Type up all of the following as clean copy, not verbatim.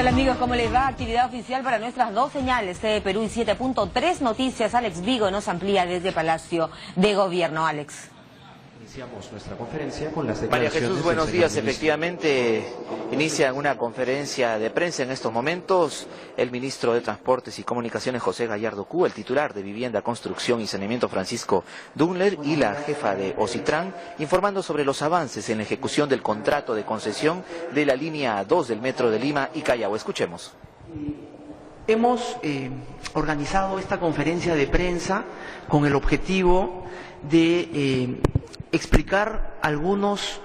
tal, amigos? ¿Cómo les va? Actividad oficial para nuestras dos señales, Perú y 7.3 Noticias. Alex Vigo nos amplía desde Palacio de Gobierno. Alex. Iniciamos nuestra conferencia con las María declaraciones. Jesús, buenos días. Efectivamente, inicia una conferencia de prensa en estos momentos el ministro de Transportes y Comunicaciones, José Gallardo Cú, el titular de Vivienda, Construcción y Saneamiento, Francisco Dunler, y la jefa de Ocitran, informando sobre los avances en la ejecución del contrato de concesión de la línea 2 del Metro de Lima y Callao. Escuchemos. Hemos organizado esta conferencia de prensa con el objetivo de explicar algunos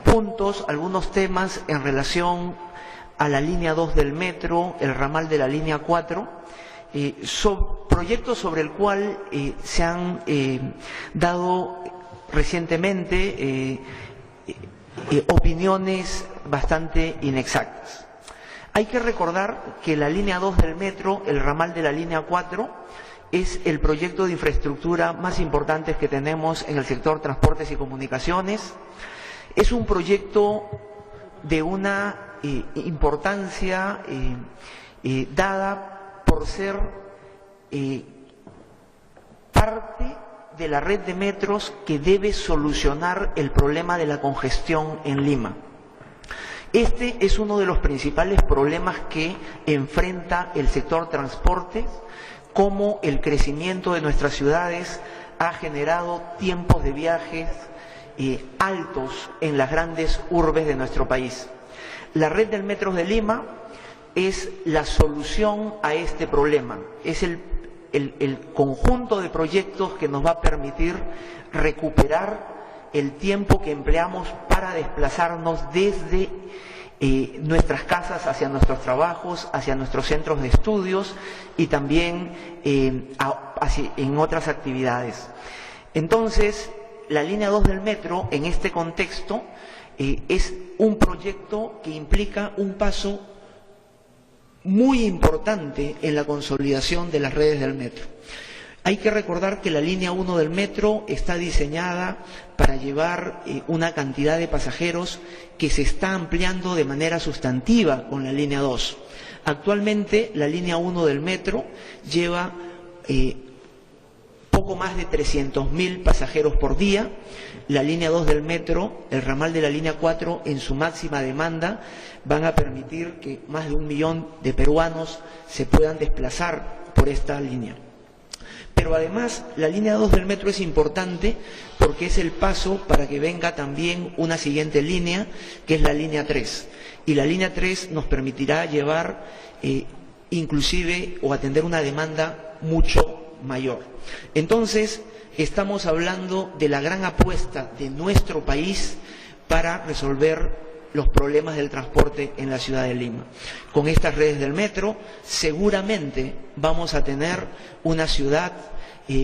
puntos, algunos temas en relación a la línea 2 del metro, el ramal de la línea 4, proyectos sobre el cual se han dado recientemente opiniones bastante inexactas. Hay que recordar que la línea 2 del metro, el ramal de la línea 4, es el proyecto de infraestructura más importante que tenemos en el sector transportes y comunicaciones. Es un proyecto de una importancia dada por ser parte de la red de metros que debe solucionar el problema de la congestión en Lima. Este es uno de los principales problemas que enfrenta el sector transportes, cómo el crecimiento de nuestras ciudades ha generado tiempos de viajes altos en las grandes urbes de nuestro país. La red del Metro de Lima es la solución a este problema, es el conjunto de proyectos que nos va a permitir recuperar el tiempo que empleamos para desplazarnos desde nuestras casas hacia nuestros trabajos, hacia nuestros centros de estudios y también en otras actividades. Entonces, la línea 2 del metro, en este contexto, es un proyecto que implica un paso muy importante en la consolidación de las redes del metro. Hay que recordar que la línea 1 del metro está diseñada para llevar una cantidad de pasajeros que se está ampliando de manera sustantiva con la línea 2. Actualmente la línea 1 del metro lleva poco más de 300.000 pasajeros por día. La línea 2 del metro, el ramal de la línea 4, en su máxima demanda, van a permitir que más de 1 millón de peruanos se puedan desplazar por esta línea. Pero además la línea 2 del metro es importante porque es el paso para que venga también una siguiente línea, que es la línea 3. Y la línea 3 nos permitirá llevar inclusive o atender una demanda mucho mayor. Entonces estamos hablando de la gran apuesta de nuestro país para resolver los problemas del transporte en la ciudad de Lima. Con estas redes del metro seguramente vamos a tener una ciudad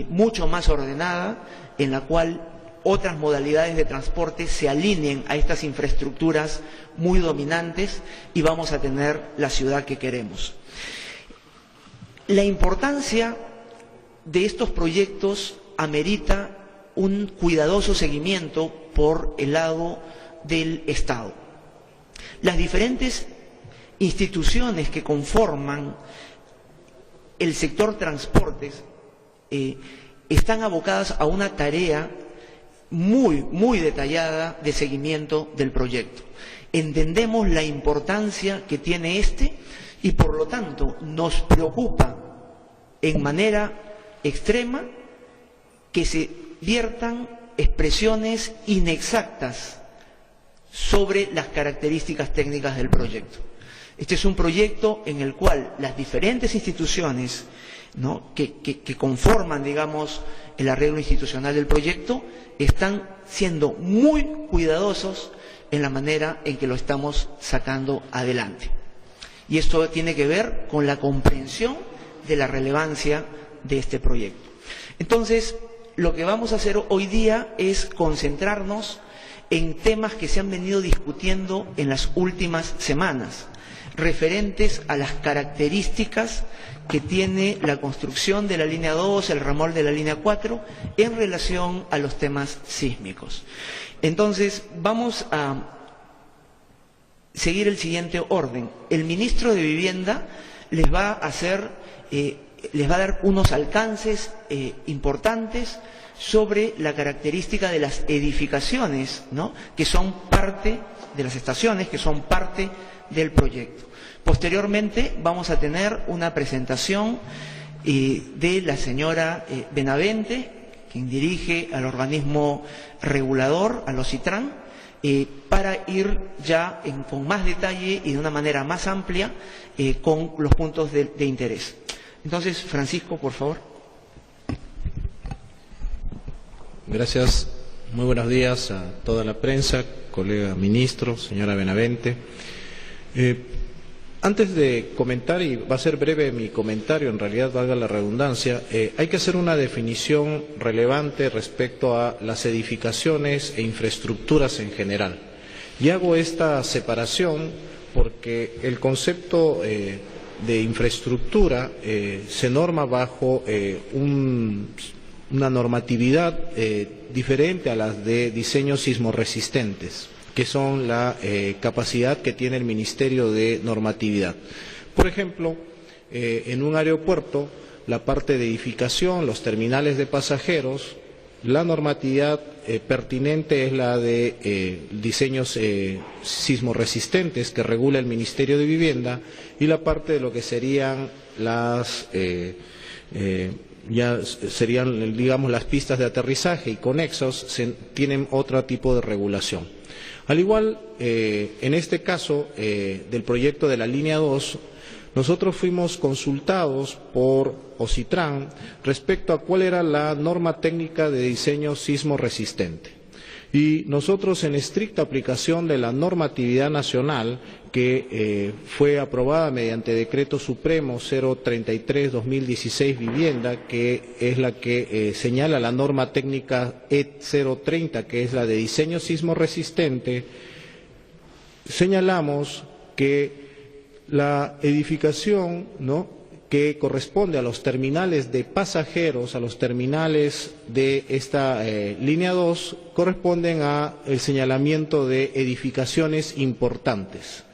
mucho más ordenada, en la cual otras modalidades de transporte se alineen a estas infraestructuras muy dominantes y vamos a tener la ciudad que queremos. La importancia de estos proyectos amerita un cuidadoso seguimiento por el lado del Estado. Las diferentes instituciones que conforman el sector transportes están abocadas a una tarea muy detallada de seguimiento del proyecto. Entendemos la importancia que tiene este y por lo tanto nos preocupa en manera extrema que se viertan expresiones inexactas sobre las características técnicas del proyecto. Este es un proyecto en el cual las diferentes instituciones, ¿no?, que conforman, digamos, el arreglo institucional del proyecto, están siendo muy cuidadosos en la manera en que lo estamos sacando adelante. Y esto tiene que ver con la comprensión de la relevancia de este proyecto. Entonces, lo que vamos a hacer hoy día es concentrarnos en temas que se han venido discutiendo en las últimas semanas, referentes a las características que tiene la construcción de la línea 2, el ramal de la línea 4, en relación a los temas sísmicos. Entonces, vamos a seguir el siguiente orden. El ministro de Vivienda les va a dar unos alcances importantes sobre la característica de las edificaciones, ¿no?, que son parte de las estaciones, que son parte del proyecto. Posteriormente vamos a tener una presentación de la señora Benavente, quien dirige al organismo regulador, a los OSITRAN, para ir ya con más detalle y de una manera más amplia con los puntos de interés. Entonces, Francisco, por favor. Gracias. Muy buenos días a toda la prensa, colega ministro, señora Benavente. Antes de comentar, y va a ser breve mi comentario, en realidad valga la redundancia, hay que hacer una definición relevante respecto a las edificaciones e infraestructuras en general. Y hago esta separación porque el concepto de infraestructura se norma bajo una normatividad diferente a las de diseños sismorresistentes, que son la capacidad que tiene el Ministerio de Normatividad. Por ejemplo, en un aeropuerto, la parte de edificación, los terminales de pasajeros, la normatividad pertinente es la de diseños sismorresistentes que regula el Ministerio de Vivienda, y la parte de lo que serían las digamos, las pistas de aterrizaje y conexos tienen otro tipo de regulación. Al igual, en este caso del proyecto de la línea 2, nosotros fuimos consultados por OSITRAN respecto a cuál era la norma técnica de diseño sismo resistente. Y nosotros, en estricta aplicación de la normatividad nacional que fue aprobada mediante Decreto Supremo 033-2016 Vivienda, que es la que señala la norma técnica E030, que es la de diseño sismo resistente, señalamos que la edificación, ¿no?, que corresponde a los terminales de pasajeros, a los terminales de esta línea 2, corresponden al señalamiento de edificaciones importantes.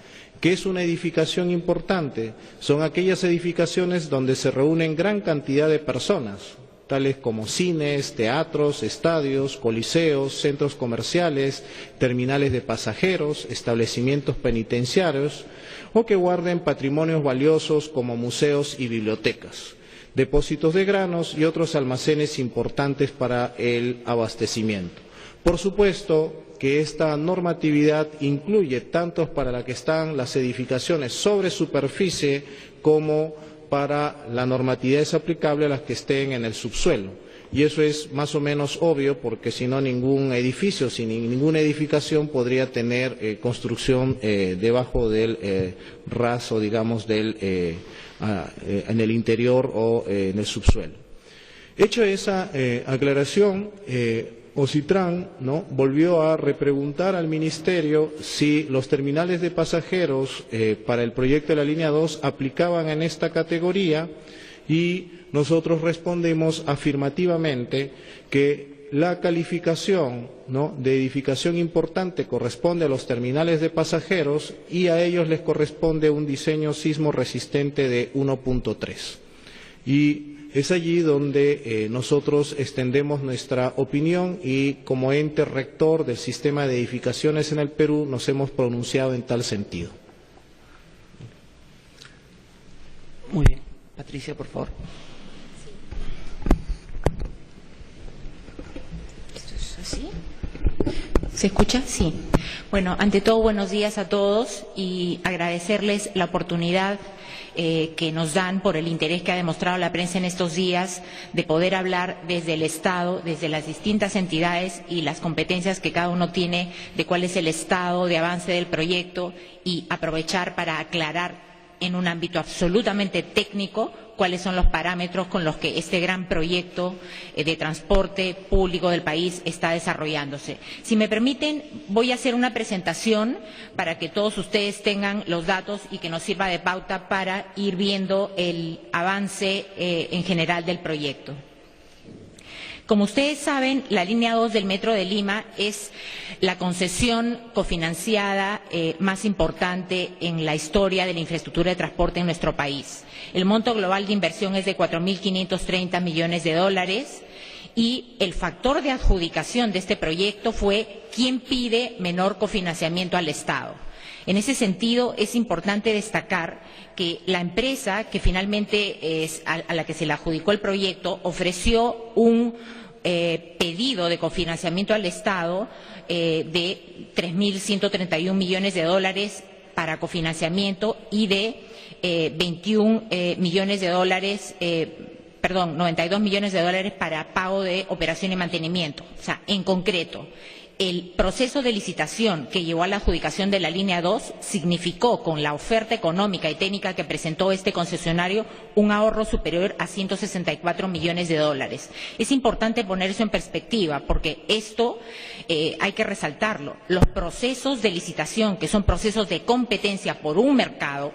¿Qué es una edificación importante? Son aquellas edificaciones donde se reúnen gran cantidad de personas, tales como cines, teatros, estadios, coliseos, centros comerciales, terminales de pasajeros, establecimientos penitenciarios, o que guarden patrimonios valiosos como museos y bibliotecas, depósitos de granos y otros almacenes importantes para el abastecimiento. Por supuesto que esta normatividad incluye tanto para la que están las edificaciones sobre superficie como para la normatividad es aplicable a las que estén en el subsuelo. Y eso es más o menos obvio, porque si no, ningún edificio, sin ninguna edificación podría tener construcción debajo del raso, digamos, en el interior o en el subsuelo. Hecho esa aclaración, OSITRAN, ¿no?, volvió a repreguntar al Ministerio si los terminales de pasajeros para el proyecto de la línea 2 aplicaban en esta categoría, y nosotros respondemos afirmativamente que la calificación, ¿no?, de edificación importante corresponde a los terminales de pasajeros, y a ellos les corresponde un diseño sismo resistente de 1.3. Y es allí donde nosotros extendemos nuestra opinión, y como ente rector del sistema de edificaciones en el Perú nos hemos pronunciado en tal sentido. Muy bien. Patricia, por favor. ¿Esto es así? ¿Se escucha? Sí. Bueno, ante todo, buenos días a todos, y agradecerles la oportunidad que nos dan por el interés que ha demostrado la prensa en estos días de poder hablar desde el Estado, desde las distintas entidades y las competencias que cada uno tiene, de cuál es el estado de avance del proyecto, y aprovechar para aclarar en un ámbito absolutamente técnico cuáles son los parámetros con los que este gran proyecto de transporte público del país está desarrollándose. Si me permiten, voy a hacer una presentación para que todos ustedes tengan los datos y que nos sirva de pauta para ir viendo el avance en general del proyecto. Como ustedes saben, la línea 2 del Metro de Lima es la concesión cofinanciada más importante en la historia de la infraestructura de transporte en nuestro país. El monto global de inversión es de 4.530 millones de dólares y el factor de adjudicación de este proyecto fue quién pide menor cofinanciamiento al Estado. En ese sentido, es importante destacar que la empresa que finalmente es a la que se le adjudicó el proyecto ofreció un pedido de cofinanciamiento al Estado de 3.131 millones de dólares para cofinanciamiento y de 92 millones de dólares para pago de operación y mantenimiento. O sea, en concreto, el proceso de licitación que llevó a la adjudicación de la línea 2 significó, con la oferta económica y técnica que presentó este concesionario, un ahorro superior a 164 millones de dólares. Es importante poner eso en perspectiva porque esto hay que resaltarlo. Los procesos de licitación, que son procesos de competencia por un mercado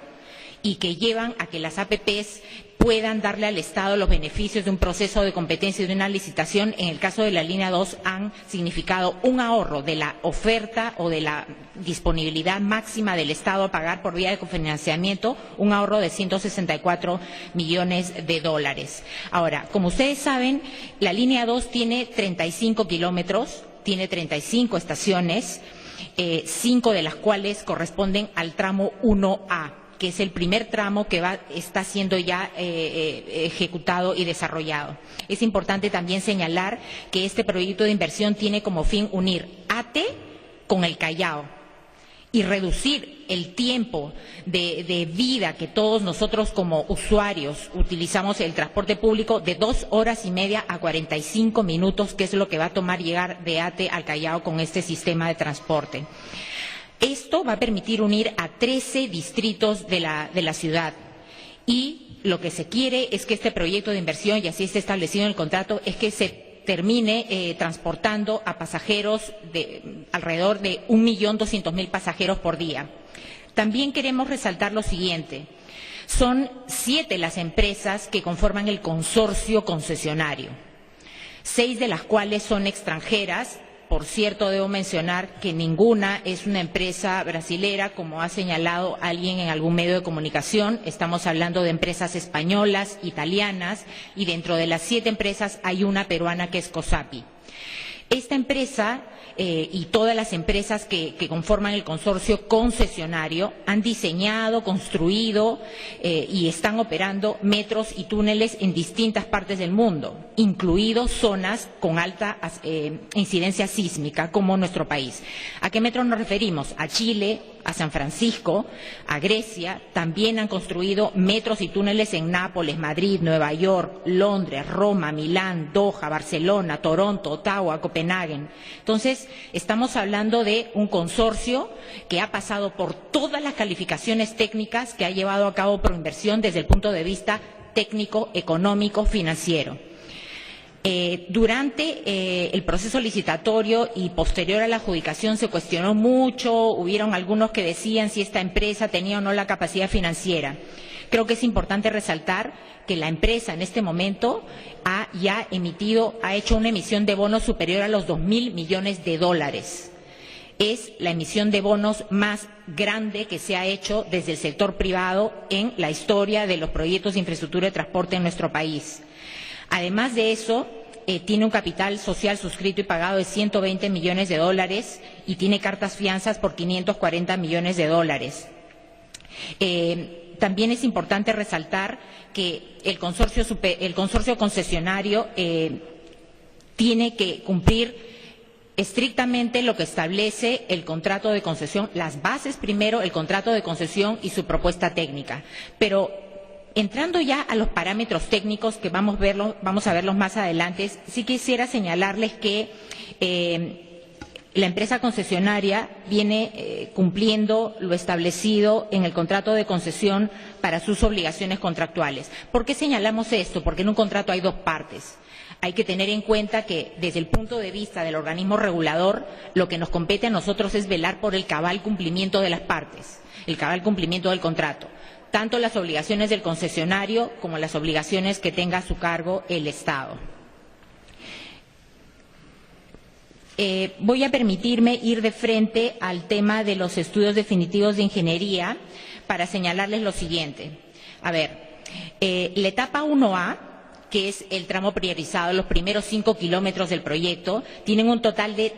y que llevan a que las APPs puedan darle al Estado los beneficios de un proceso de competencia y de una licitación, en el caso de la línea 2 han significado un ahorro de la oferta o de la disponibilidad máxima del Estado a pagar por vía de cofinanciamiento, un ahorro de 164 millones de dólares. Ahora, como ustedes saben, la línea 2 tiene 35 kilómetros, tiene 35 estaciones, 5 de las cuales corresponden al tramo 1A. Que es el primer tramo que está siendo ya ejecutado y desarrollado. Es importante también señalar que este proyecto de inversión tiene como fin unir ATE con el Callao y reducir el tiempo de vida que todos nosotros como usuarios utilizamos el transporte público de 2 horas y media a 45 minutos, que es lo que va a tomar llegar de ATE al Callao con este sistema de transporte. Esto va a permitir unir a 13 distritos de la ciudad y lo que se quiere es que este proyecto de inversión, y así está establecido en el contrato, es que se termine transportando a pasajeros de alrededor de 1.200.000 pasajeros por día. También queremos resaltar lo siguiente. Son 7 las empresas que conforman el consorcio concesionario, 6 de las cuales son extranjeras. Por cierto, debo mencionar que ninguna es una empresa brasilera, como ha señalado alguien en algún medio de comunicación. Estamos hablando de empresas españolas, italianas, y dentro de las 7 empresas hay una peruana que es COSAPI. Esta empresa y todas las empresas que conforman el consorcio concesionario han diseñado, construido y están operando metros y túneles en distintas partes del mundo, incluidos zonas con alta incidencia sísmica como nuestro país. ¿A qué metros nos referimos? A Chile, a San Francisco, a Grecia. También han construido metros y túneles en Nápoles, Madrid, Nueva York, Londres, Roma, Milán, Doha, Barcelona, Toronto, Ottawa, Copenhague. Entonces, estamos hablando de un consorcio que ha pasado por todas las calificaciones técnicas que ha llevado a cabo Proinversión desde el punto de vista técnico, económico, financiero. Durante el proceso licitatorio y posterior a la adjudicación se cuestionó mucho, hubieron algunos que decían si esta empresa tenía o no la capacidad financiera. Creo que es importante resaltar que la empresa en este momento ha hecho una emisión de bonos superior a los 2.000 millones de dólares. Es la emisión de bonos más grande que se ha hecho desde el sector privado en la historia de los proyectos de infraestructura de transporte en nuestro país. Además de eso, tiene un capital social suscrito y pagado de 120 millones de dólares y tiene cartas fianzas por 540 millones de dólares. También es importante resaltar que el consorcio concesionario tiene que cumplir estrictamente lo que establece el contrato de concesión, las bases primero, el contrato de concesión y su propuesta técnica. Pero entrando ya a los parámetros técnicos que vamos a verlos más adelante, sí quisiera señalarles que la empresa concesionaria viene cumpliendo lo establecido en el contrato de concesión para sus obligaciones contractuales. ¿Por qué señalamos esto? Porque en un contrato hay 2 partes. Hay que tener en cuenta que desde el punto de vista del organismo regulador, lo que nos compete a nosotros es velar por el cabal cumplimiento de las partes, el cabal cumplimiento del contrato, tanto las obligaciones del concesionario como las obligaciones que tenga a su cargo el Estado. Voy a permitirme ir de frente al tema de los estudios definitivos de ingeniería para señalarles lo siguiente. A ver, la etapa 1A, que es el tramo priorizado, los primeros 5 kilómetros del proyecto, tienen un total de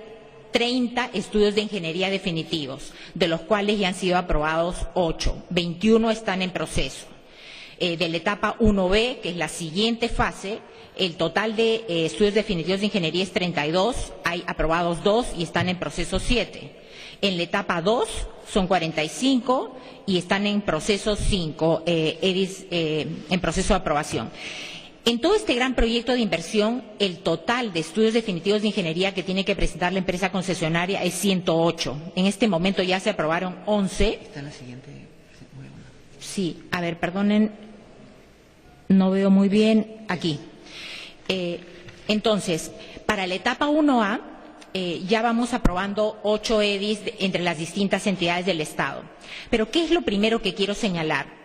30 estudios de ingeniería definitivos, de los cuales ya han sido aprobados 8, 21 están en proceso. De la etapa 1B, que es la siguiente fase, el total de estudios definitivos de ingeniería es 32, hay aprobados 2 y están en proceso 7. En la etapa 2 son 45 y están en proceso 5, en proceso de aprobación. En todo este gran proyecto de inversión, el total de estudios definitivos de ingeniería que tiene que presentar la empresa concesionaria es 108. En este momento ya se aprobaron 11. Está en la siguiente. Sí, a ver, perdonen, no veo muy bien aquí. Entonces, para la etapa 1A, ya vamos aprobando 8 EDIs entre las distintas entidades del Estado. Pero, ¿qué es lo primero que quiero señalar?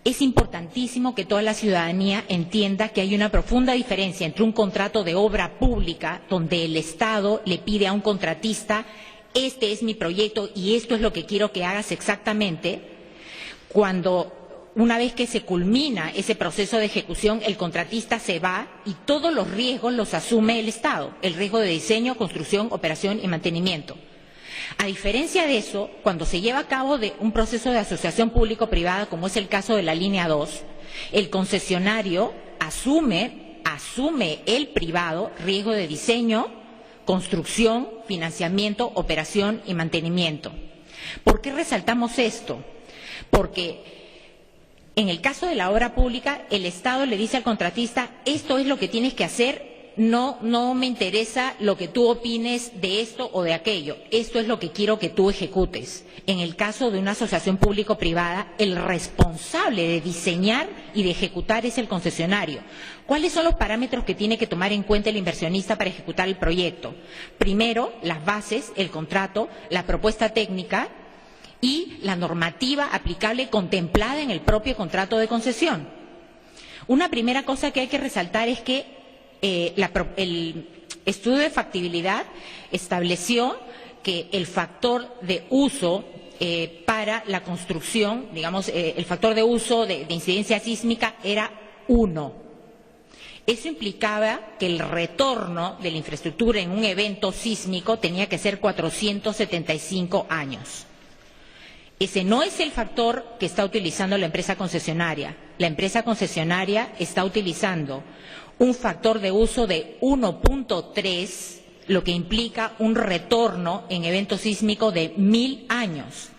Es importantísimo que toda la ciudadanía entienda que hay una profunda diferencia entre un contrato de obra pública, donde el Estado le pide a un contratista, este es mi proyecto y esto es lo que quiero que hagas exactamente, cuando una vez que se culmina ese proceso de ejecución, el contratista se va y todos los riesgos los asume el Estado, el riesgo de diseño, construcción, operación y mantenimiento. A diferencia de eso, cuando se lleva a cabo un proceso de asociación público-privada, como es el caso de la línea 2, el concesionario asume el privado riesgo de diseño, construcción, financiamiento, operación y mantenimiento. ¿Por qué resaltamos esto? Porque en el caso de la obra pública, el Estado le dice al contratista, esto es lo que tienes que hacer, no me interesa lo que tú opines de esto o de aquello, esto es lo que quiero que tú ejecutes. En el caso de una asociación público-privada, el responsable de diseñar y de ejecutar es el concesionario. ¿Cuáles son los parámetros que tiene que tomar en cuenta el inversionista para ejecutar el proyecto? Primero, las bases, el contrato, la propuesta técnica y la normativa aplicable contemplada en el propio contrato de concesión. Una primera cosa que hay que resaltar es que el estudio de factibilidad estableció que el factor de uso para la construcción, digamos, el factor de uso de incidencia sísmica era 1. Eso implicaba que el retorno de la infraestructura en un evento sísmico tenía que ser 475 años. Ese no es el factor que está utilizando la empresa concesionaria. La empresa concesionaria está utilizando un factor de uso de 1.3, lo que implica un retorno en evento sísmico de 1000 años.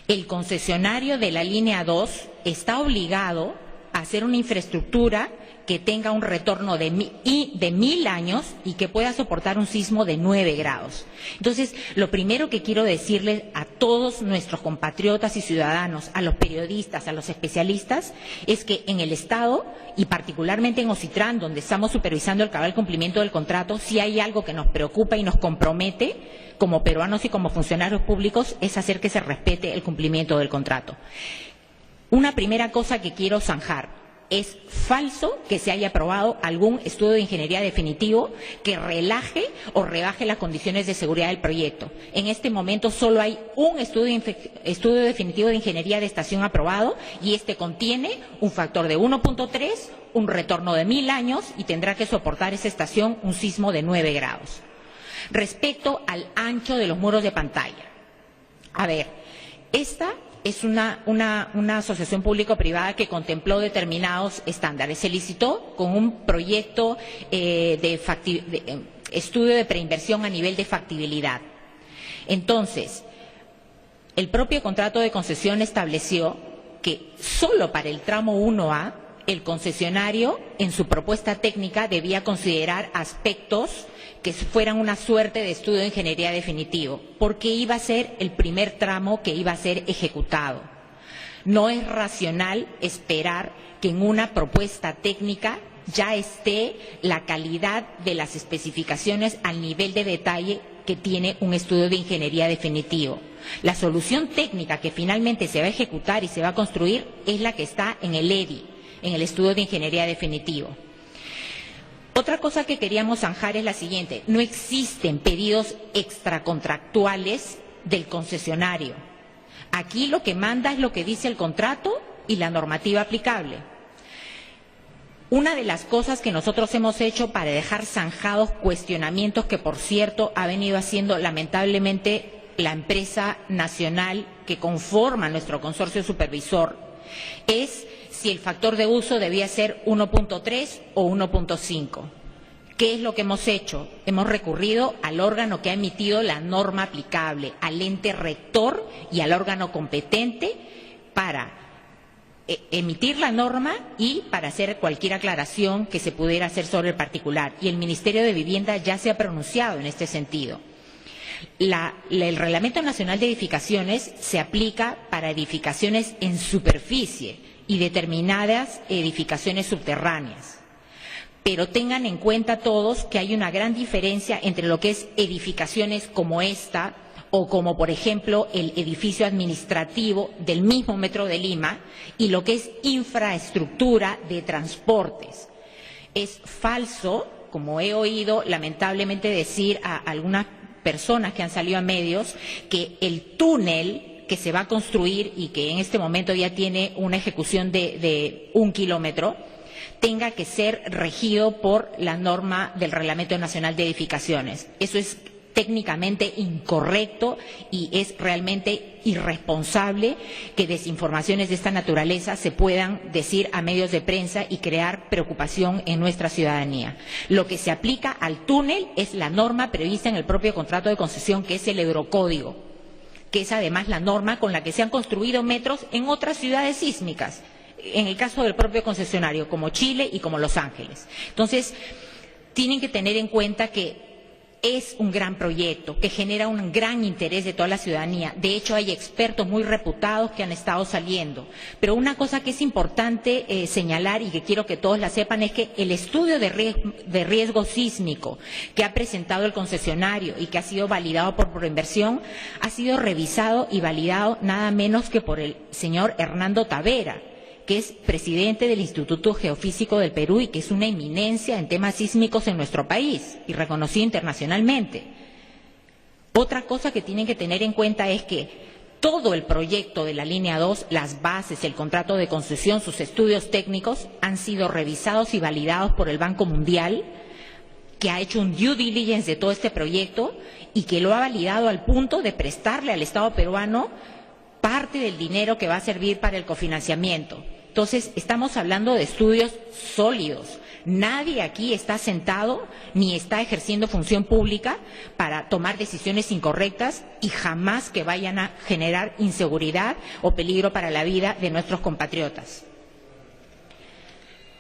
El concesionario de la línea 2 está obligado a hacer una infraestructura que tenga un retorno de 1000 años y que pueda soportar un sismo de 9 grados. Entonces, lo primero que quiero decirles a todos nuestros compatriotas y ciudadanos, a los periodistas, a los especialistas, es que en el Estado, y particularmente en Ocitrán, donde estamos supervisando el cabal cumplimiento del contrato, si hay algo que nos preocupa y nos compromete, como peruanos y como funcionarios públicos, es hacer que se respete el cumplimiento del contrato. Una primera cosa que quiero zanjar. Es falso que se haya aprobado algún estudio de ingeniería definitivo que relaje o rebaje las condiciones de seguridad del proyecto. En este momento solo hay un estudio definitivo de ingeniería de estación aprobado y este contiene un factor de 1.3, un retorno de 1000 años y tendrá que soportar esa estación un sismo de 9 grados. Respecto al ancho de los muros de pantalla. A ver, esta es una asociación público-privada que contempló determinados estándares. Se licitó con un proyecto de estudio de preinversión a nivel de factibilidad. Entonces, el propio contrato de concesión estableció que solo para el tramo 1A, el concesionario, en su propuesta técnica, debía considerar aspectos que fueran una suerte de estudio de ingeniería definitivo, porque iba a ser el primer tramo que iba a ser ejecutado. No es racional esperar que en una propuesta técnica ya esté la calidad de las especificaciones al nivel de detalle que tiene un estudio de ingeniería definitivo. La solución técnica que finalmente se va a ejecutar y se va a construir es la que está en el EDI, en el estudio de ingeniería definitivo. Otra cosa que queríamos zanjar es la siguiente: no existen pedidos extracontractuales del concesionario. Aquí lo que manda es lo que dice el contrato y la normativa aplicable. Una de las cosas que nosotros hemos hecho para dejar zanjados cuestionamientos que, por cierto, ha venido haciendo lamentablemente la empresa nacional que conforma nuestro consorcio supervisor, es si el factor de uso debía ser 1.3 o 1.5. ¿Qué es lo que hemos hecho? Hemos recurrido al órgano que ha emitido la norma aplicable, al ente rector y al órgano competente para emitir la norma y para hacer cualquier aclaración que se pudiera hacer sobre el particular. Y el Ministerio de Vivienda ya se ha pronunciado en este sentido. El Reglamento Nacional de Edificaciones se aplica para edificaciones en superficie y determinadas edificaciones subterráneas. Pero tengan en cuenta todos que hay una gran diferencia entre lo que es edificaciones como esta o como, por ejemplo, el edificio administrativo del mismo Metro de Lima y lo que es infraestructura de transportes. Es falso, como he oído lamentablemente decir a algunas personas que han salido a medios, que el túnel que se va a construir y que en este momento ya tiene una ejecución de 1 kilómetro, tenga que ser regido por la norma del Reglamento Nacional de Edificaciones. Eso es técnicamente incorrecto y es realmente irresponsable que desinformaciones de esta naturaleza se puedan decir a medios de prensa y crear preocupación en nuestra ciudadanía. Lo que se aplica al túnel es la norma prevista en el propio contrato de concesión, que es el Eurocódigo, que es además la norma con la que se han construido metros en otras ciudades sísmicas, en el caso del propio concesionario, como Chile y como Los Ángeles. Entonces, tienen que tener en cuenta que es un gran proyecto que genera un gran interés de toda la ciudadanía. De hecho, hay expertos muy reputados que han estado saliendo. Pero una cosa que es importante señalar y que quiero que todos la sepan es que el estudio de riesgo sísmico que ha presentado el concesionario y que ha sido validado por Proinversión ha sido revisado y validado nada menos que por el señor Hernando Tavera, que es presidente del Instituto Geofísico del Perú y que es una eminencia en temas sísmicos en nuestro país y reconocido internacionalmente. Otra cosa que tienen que tener en cuenta es que todo el proyecto de la línea 2, las bases, el contrato de concesión, sus estudios técnicos han sido revisados y validados por el Banco Mundial, que ha hecho un due diligence de todo este proyecto y que lo ha validado al punto de prestarle al Estado peruano parte del dinero que va a servir para el cofinanciamiento. Entonces, estamos hablando de estudios sólidos. Nadie aquí está sentado ni está ejerciendo función pública para tomar decisiones incorrectas y jamás que vayan a generar inseguridad o peligro para la vida de nuestros compatriotas.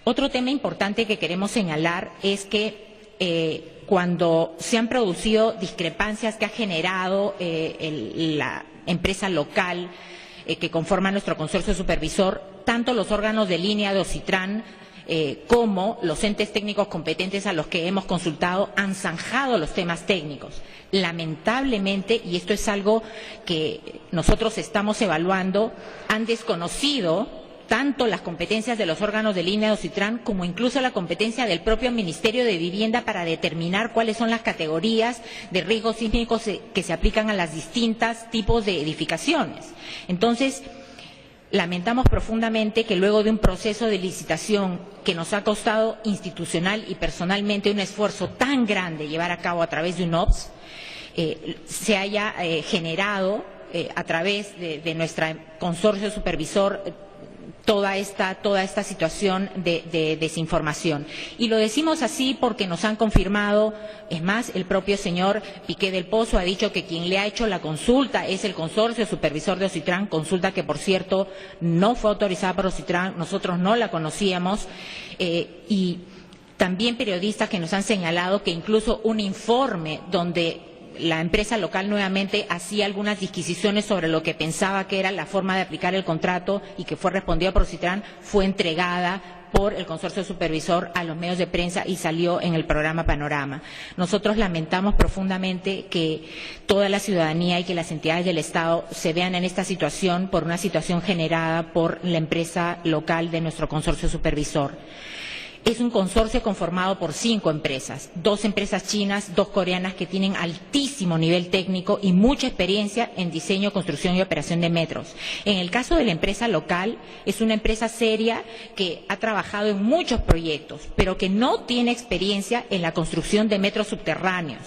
Otro tema importante que queremos señalar es que cuando se han producido discrepancias que ha generado la empresa local que conforma nuestro consorcio supervisor, tanto los órganos de línea de OCITRAN como los entes técnicos competentes a los que hemos consultado han zanjado los temas técnicos. Lamentablemente, y esto es algo que nosotros estamos evaluando, han desconocido tanto las competencias de los órganos de línea de OCITRAN como incluso la competencia del propio Ministerio de Vivienda para determinar cuáles son las categorías de riesgos sísmicos que se aplican a las distintas tipos de edificaciones. Entonces, lamentamos profundamente que luego de un proceso de licitación que nos ha costado institucional y personalmente un esfuerzo tan grande llevar a cabo a través de un OPS, se haya generado a través de nuestro consorcio supervisor toda esta situación de desinformación. Y lo decimos así porque nos han confirmado, es más, el propio señor Piqué del Pozo ha dicho que quien le ha hecho la consulta es el consorcio supervisor de OCITRAN, consulta que, por cierto, no fue autorizada por OCITRAN, nosotros no la conocíamos, y también periodistas que nos han señalado que incluso un informe donde la empresa local nuevamente hacía algunas disquisiciones sobre lo que pensaba que era la forma de aplicar el contrato y que fue respondido por OCITRAN, fue entregada por el consorcio supervisor a los medios de prensa y salió en el programa Panorama. Nosotros lamentamos profundamente que toda la ciudadanía y que las entidades del Estado se vean en esta situación por una situación generada por la empresa local de nuestro consorcio supervisor. Es un consorcio conformado por 5 empresas, 2 empresas chinas, 2 coreanas que tienen altísimo nivel técnico y mucha experiencia en diseño, construcción y operación de metros. En el caso de la empresa local, es una empresa seria que ha trabajado en muchos proyectos, pero que no tiene experiencia en la construcción de metros subterráneos.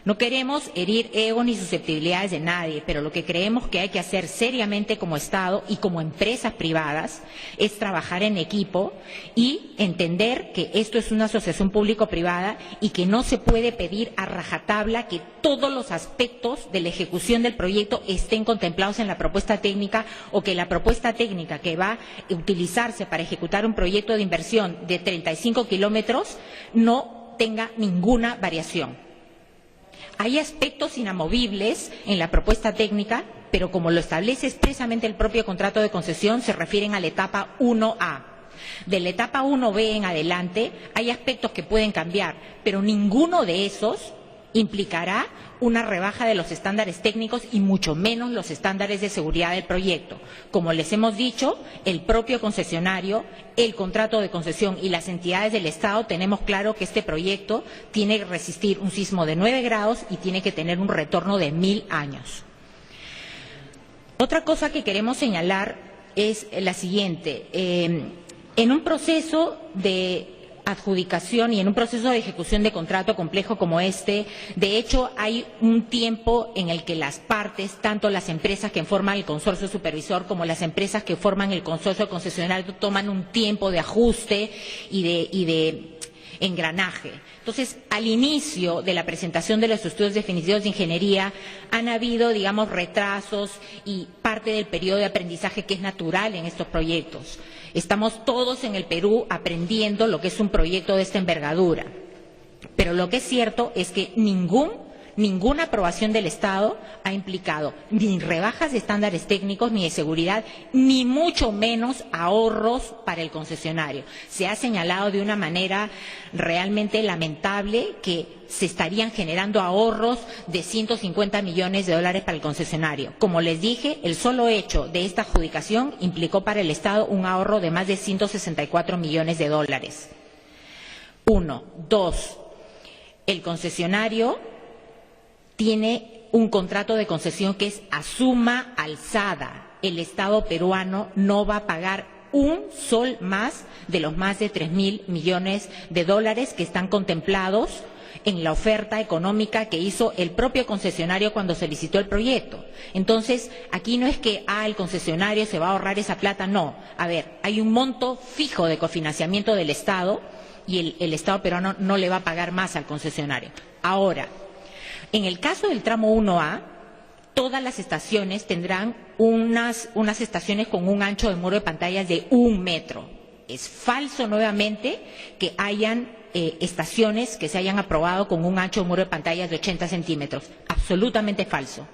No queremos herir egos ni susceptibilidades de nadie, pero lo que creemos que hay que hacer seriamente como Estado y como empresas privadas es trabajar en equipo y entender que esto es una asociación público-privada y que no se puede pedir a rajatabla que todos los aspectos de la ejecución del proyecto estén contemplados en la propuesta técnica o que la propuesta técnica que va a utilizarse para ejecutar un proyecto de inversión de 35 kilómetros no tenga ninguna variación. Hay aspectos inamovibles en la propuesta técnica, pero como lo establece expresamente el propio contrato de concesión, se refieren a la etapa 1A. De la etapa 1B en adelante hay aspectos que pueden cambiar, pero ninguno de esos implicará una rebaja de los estándares técnicos y mucho menos los estándares de seguridad del proyecto. Como les hemos dicho, el propio concesionario, el contrato de concesión y las entidades del Estado tenemos claro que este proyecto tiene que resistir un sismo de 9 grados y tiene que tener un retorno de 1000 años. Otra cosa que queremos señalar es la siguiente. En un proceso de adjudicación y en un proceso de ejecución de contrato complejo como este, de hecho hay un tiempo en el que las partes, tanto las empresas que forman el consorcio supervisor como las empresas que forman el consorcio concesionario, toman un tiempo de ajuste y de engranaje. Entonces, al inicio de la presentación de los estudios definitivos de ingeniería han habido, digamos, retrasos y parte del periodo de aprendizaje que es natural en estos proyectos. Estamos todos en el Perú aprendiendo lo que es un proyecto de esta envergadura. Pero lo que es cierto es que ninguna aprobación del Estado ha implicado ni rebajas de estándares técnicos ni de seguridad, ni mucho menos ahorros para el concesionario. Se ha señalado de una manera realmente lamentable que se estarían generando ahorros de $150 millones para el concesionario. Como les dije, el solo hecho de esta adjudicación implicó para el Estado un ahorro de más de $164 millones. 1. 2. El concesionario tiene un contrato de concesión que es a suma alzada. El Estado peruano no va a pagar un sol más de los más de $3.000 millones que están contemplados en la oferta económica que hizo el propio concesionario cuando se licitó el proyecto. Entonces, aquí no es que el concesionario se va a ahorrar esa plata, no. A ver, hay un monto fijo de cofinanciamiento del Estado y el Estado peruano no le va a pagar más al concesionario. Ahora, en el caso del tramo 1A, todas las estaciones tendrán unas estaciones con un ancho de muro de pantallas de 1 metro. Es falso nuevamente que hayan estaciones que se hayan aprobado con un ancho de muro de pantallas de 80 centímetros. Absolutamente falso.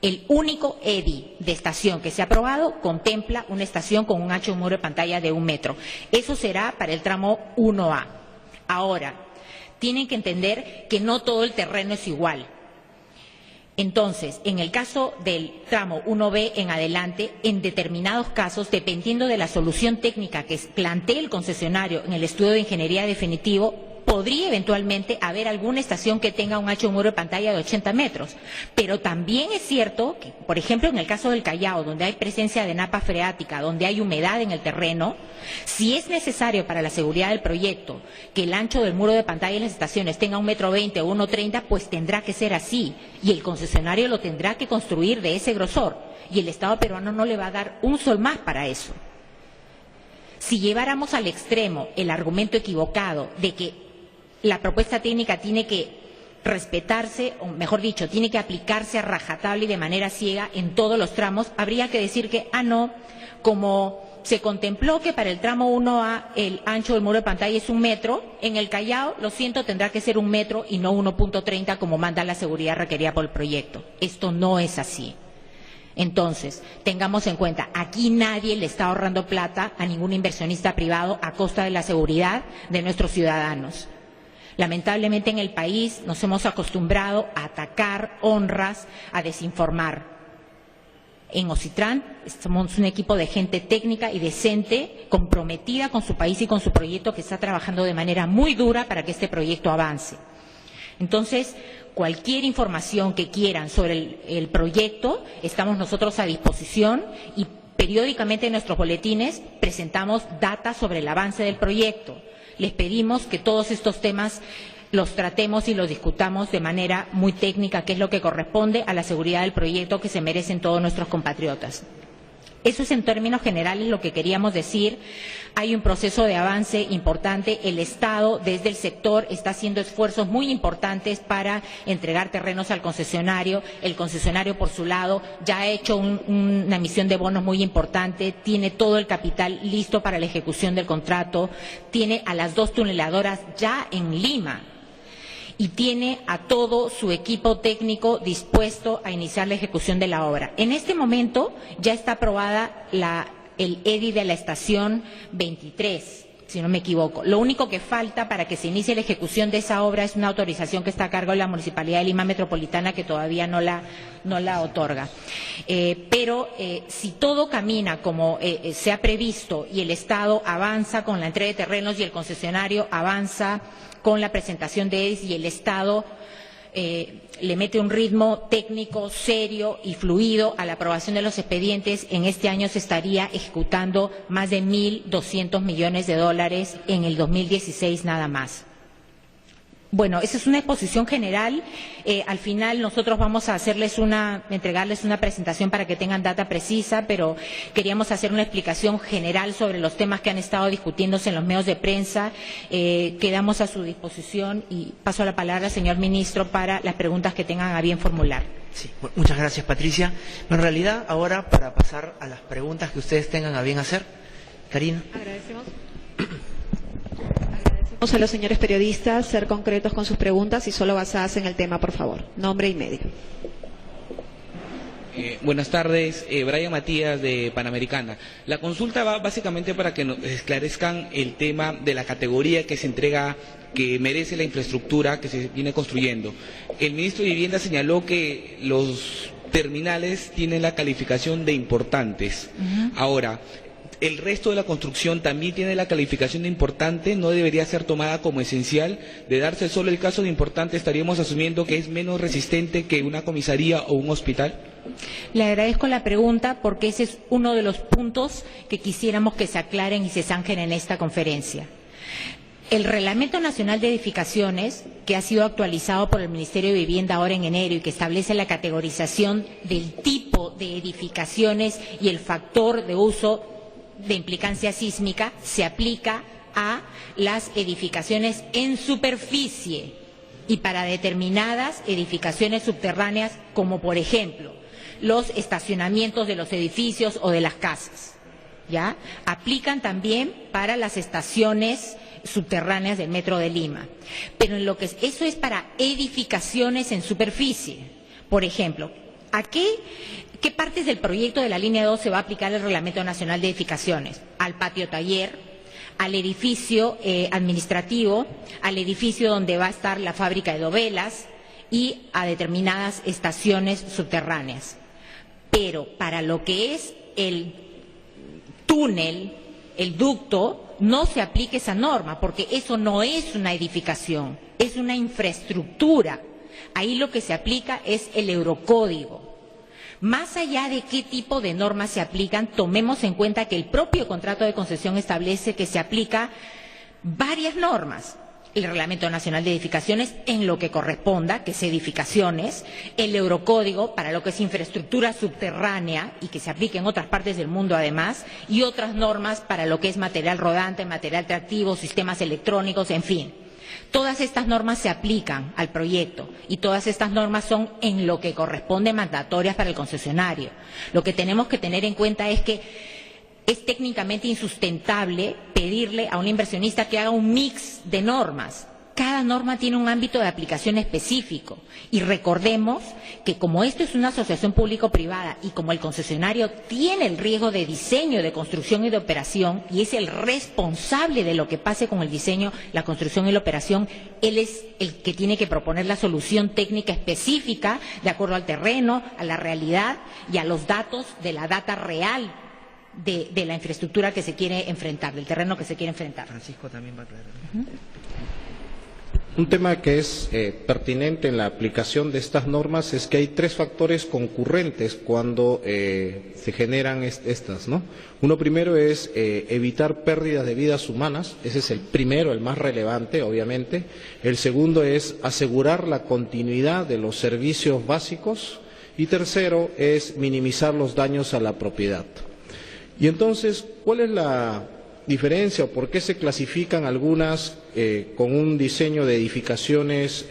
El único EDI de estación que se ha aprobado contempla una estación con un ancho de muro de pantalla de 1 metro. Eso será para el tramo 1A. Ahora, tienen que entender que no todo el terreno es igual. Entonces, en el caso del tramo 1B en adelante, en determinados casos, dependiendo de la solución técnica que plantee el concesionario en el estudio de ingeniería definitivo, podría eventualmente haber alguna estación que tenga un ancho de muro de pantalla de 80 metros. Pero también es cierto que, por ejemplo, en el caso del Callao, donde hay presencia de napa freática, donde hay humedad en el terreno, si es necesario para la seguridad del proyecto que el ancho del muro de pantalla en las estaciones tenga 1,20 m o 1,30 m, pues tendrá que ser así. Y el concesionario lo tendrá que construir de ese grosor. Y el Estado peruano no le va a dar un sol más para eso. Si lleváramos al extremo el argumento equivocado de que la propuesta técnica tiene que respetarse, o mejor dicho, tiene que aplicarse a rajatabla y de manera ciega en todos los tramos, habría que decir que, no, como se contempló que para el tramo 1A el ancho del muro de pantalla es 1 metro, en el Callao, lo siento, tendrá que ser 1 metro y no 1,30 como manda la seguridad requerida por el proyecto. Esto no es así. Entonces, tengamos en cuenta, aquí nadie le está ahorrando plata a ningún inversionista privado a costa de la seguridad de nuestros ciudadanos. Lamentablemente en el país nos hemos acostumbrado a atacar honras, a desinformar. En Ocitran somos un equipo de gente técnica y decente, comprometida con su país y con su proyecto, que está trabajando de manera muy dura para que este proyecto avance. Entonces, cualquier información que quieran sobre el proyecto, estamos nosotros a disposición y periódicamente en nuestros boletines presentamos data sobre el avance del proyecto. Les pedimos que todos estos temas los tratemos y los discutamos de manera muy técnica, que es lo que corresponde a la seguridad del proyecto que se merecen todos nuestros compatriotas. Eso es en términos generales lo que queríamos decir. Hay un proceso de avance importante. El Estado, desde el sector, está haciendo esfuerzos muy importantes para entregar terrenos al concesionario. El concesionario, por su lado, ya ha hecho una emisión de bonos muy importante, tiene todo el capital listo para la ejecución del contrato, tiene a las 2 tuneladoras ya en Lima y tiene a todo su equipo técnico dispuesto a iniciar la ejecución de la obra. En este momento ya está aprobada el EDI de la estación 23, si no me equivoco. Lo único que falta para que se inicie la ejecución de esa obra es una autorización que está a cargo de la Municipalidad de Lima Metropolitana, que todavía no la otorga. Pero si todo camina como se ha previsto y el Estado avanza con la entrega de terrenos y el concesionario avanza con la presentación de EDIs y el Estado le mete un ritmo técnico, serio y fluido a la aprobación de los expedientes, en este año se estaría ejecutando más de 1.200 millones de dólares en el 2016 nada más. Bueno, esa es una exposición general. Al final nosotros vamos a entregarles una presentación para que tengan data precisa, pero queríamos hacer una explicación general sobre los temas que han estado discutiéndose en los medios de prensa. Quedamos a su disposición y paso la palabra al señor ministro para las preguntas que tengan a bien formular. Sí, muchas gracias, Patricia. En realidad, ahora para pasar a las preguntas que ustedes tengan a bien hacer, Karina. Agradecemos a los señores periodistas ser concretos con sus preguntas y solo basadas en el tema, por favor. Nombre y medio. Buenas tardes, Brian Matías de Panamericana. La consulta va básicamente para que nos esclarezcan el tema de la categoría que se entrega, que merece la infraestructura que se viene construyendo. El ministro de Vivienda señaló que los terminales tienen la calificación de importantes. Ahora, ¿el resto de la construcción también tiene la calificación de importante? ¿No debería ser tomada como esencial? De darse solo el caso de importante, ¿estaríamos asumiendo que es menos resistente que una comisaría o un hospital? Le agradezco la pregunta porque ese es uno de los puntos que quisiéramos que se aclaren y se zanjen en esta conferencia. El Reglamento Nacional de Edificaciones, que ha sido actualizado por el Ministerio de Vivienda ahora en enero y que establece la categorización del tipo de edificaciones y el factor de uso de implicancia sísmica, se aplica a las edificaciones en superficie y para determinadas edificaciones subterráneas, como por ejemplo los estacionamientos de los edificios o de las casas. ¿Ya? Aplican también para las estaciones subterráneas del Metro de Lima. Pero en lo que eso es para edificaciones en superficie. Por ejemplo, ¿a qué partes del proyecto de la línea 2 se va a aplicar el Reglamento Nacional de Edificaciones? Al patio taller, al edificio administrativo, al edificio donde va a estar la fábrica de dovelas y a determinadas estaciones subterráneas. Pero para lo que es el túnel, el ducto, no se aplica esa norma, porque eso no es una edificación, es una infraestructura. Ahí lo que se aplica es el Eurocódigo. Más allá de qué tipo de normas se aplican, tomemos en cuenta que el propio contrato de concesión establece que se aplica varias normas. El Reglamento Nacional de Edificaciones en lo que corresponda, que es edificaciones, el Eurocódigo para lo que es infraestructura subterránea y que se aplique en otras partes del mundo además, y otras normas para lo que es material rodante, material tractivo, sistemas electrónicos, en fin. Todas estas normas se aplican al proyecto y todas estas normas son en lo que corresponde mandatorias para el concesionario. Lo que tenemos que tener en cuenta es que es técnicamente insustentable pedirle a un inversionista que haga un mix de normas. Cada norma tiene un ámbito de aplicación específico y recordemos que como esto es una asociación público-privada y como el concesionario tiene el riesgo de diseño, de construcción y de operación y es el responsable de lo que pase con el diseño, la construcción y la operación, él es el que tiene que proponer la solución técnica específica de acuerdo al terreno, a la realidad y a los datos de la data real de la infraestructura que se quiere enfrentar, del terreno que se quiere enfrentar. Francisco también va a aclarar. Un tema que es pertinente en la aplicación de estas normas es que hay tres factores concurrentes cuando se generan estas, ¿no? Uno primero es evitar pérdidas de vidas humanas, ese es el primero, el más relevante, obviamente. El segundo es asegurar la continuidad de los servicios básicos y tercero es minimizar los daños a la propiedad. Y entonces, ¿cuál es la diferencia o por qué se clasifican algunas con un diseño de edificaciones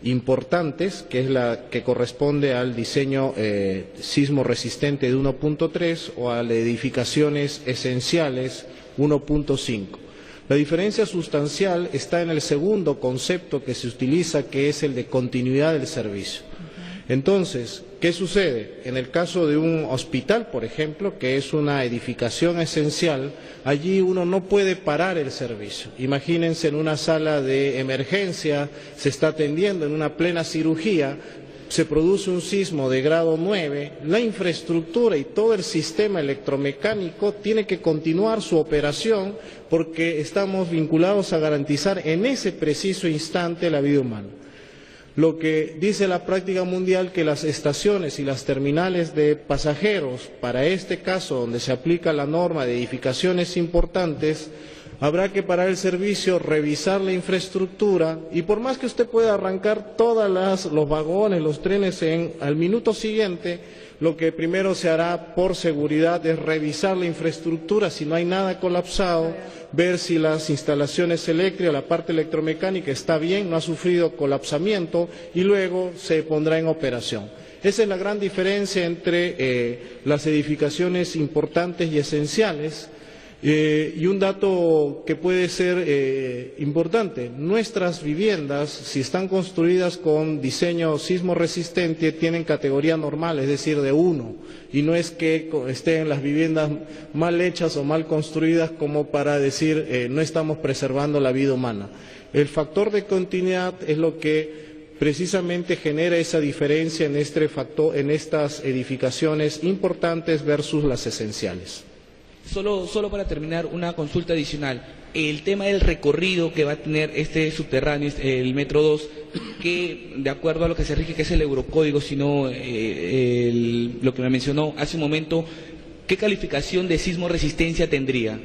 importantes, que es la que corresponde al diseño sismo resistente de 1.3 o a las edificaciones esenciales 1.5? La diferencia sustancial está en el segundo concepto que se utiliza, que es el de continuidad del servicio. Entonces, ¿qué sucede? En el caso de un hospital, por ejemplo, que es una edificación esencial, allí uno no puede parar el servicio. Imagínense en una sala de emergencia, se está atendiendo en una plena cirugía, se produce un sismo de grado 9, la infraestructura y todo el sistema electromecánico tiene que continuar su operación porque estamos vinculados a garantizar en ese preciso instante la vida humana. Lo que dice la práctica mundial, que las estaciones y las terminales de pasajeros, para este caso donde se aplica la norma de edificaciones importantes, habrá que parar el servicio, revisar la infraestructura y por más que usted pueda arrancar todos los vagones, los trenes al minuto siguiente, lo que primero se hará por seguridad es revisar la infraestructura, si no hay nada colapsado, ver si las instalaciones eléctricas, la parte electromecánica está bien, no ha sufrido colapsamiento y luego se pondrá en operación. Esa es la gran diferencia entre las edificaciones importantes y esenciales. Y un dato que puede ser importante, nuestras viviendas, si están construidas con diseño sismo resistente, tienen categoría normal, es decir, de 1, y no es que estén las viviendas mal hechas o mal construidas como para decir no estamos preservando la vida humana. El factor de continuidad es lo que precisamente genera esa diferencia en estas edificaciones importantes versus las esenciales. Solo para terminar, una consulta adicional. El tema del recorrido que va a tener este subterráneo, el Metro 2, que de acuerdo a lo que se rige, que es el Eurocódigo, sino lo que me mencionó hace un momento, ¿qué calificación de sismo resistencia tendría?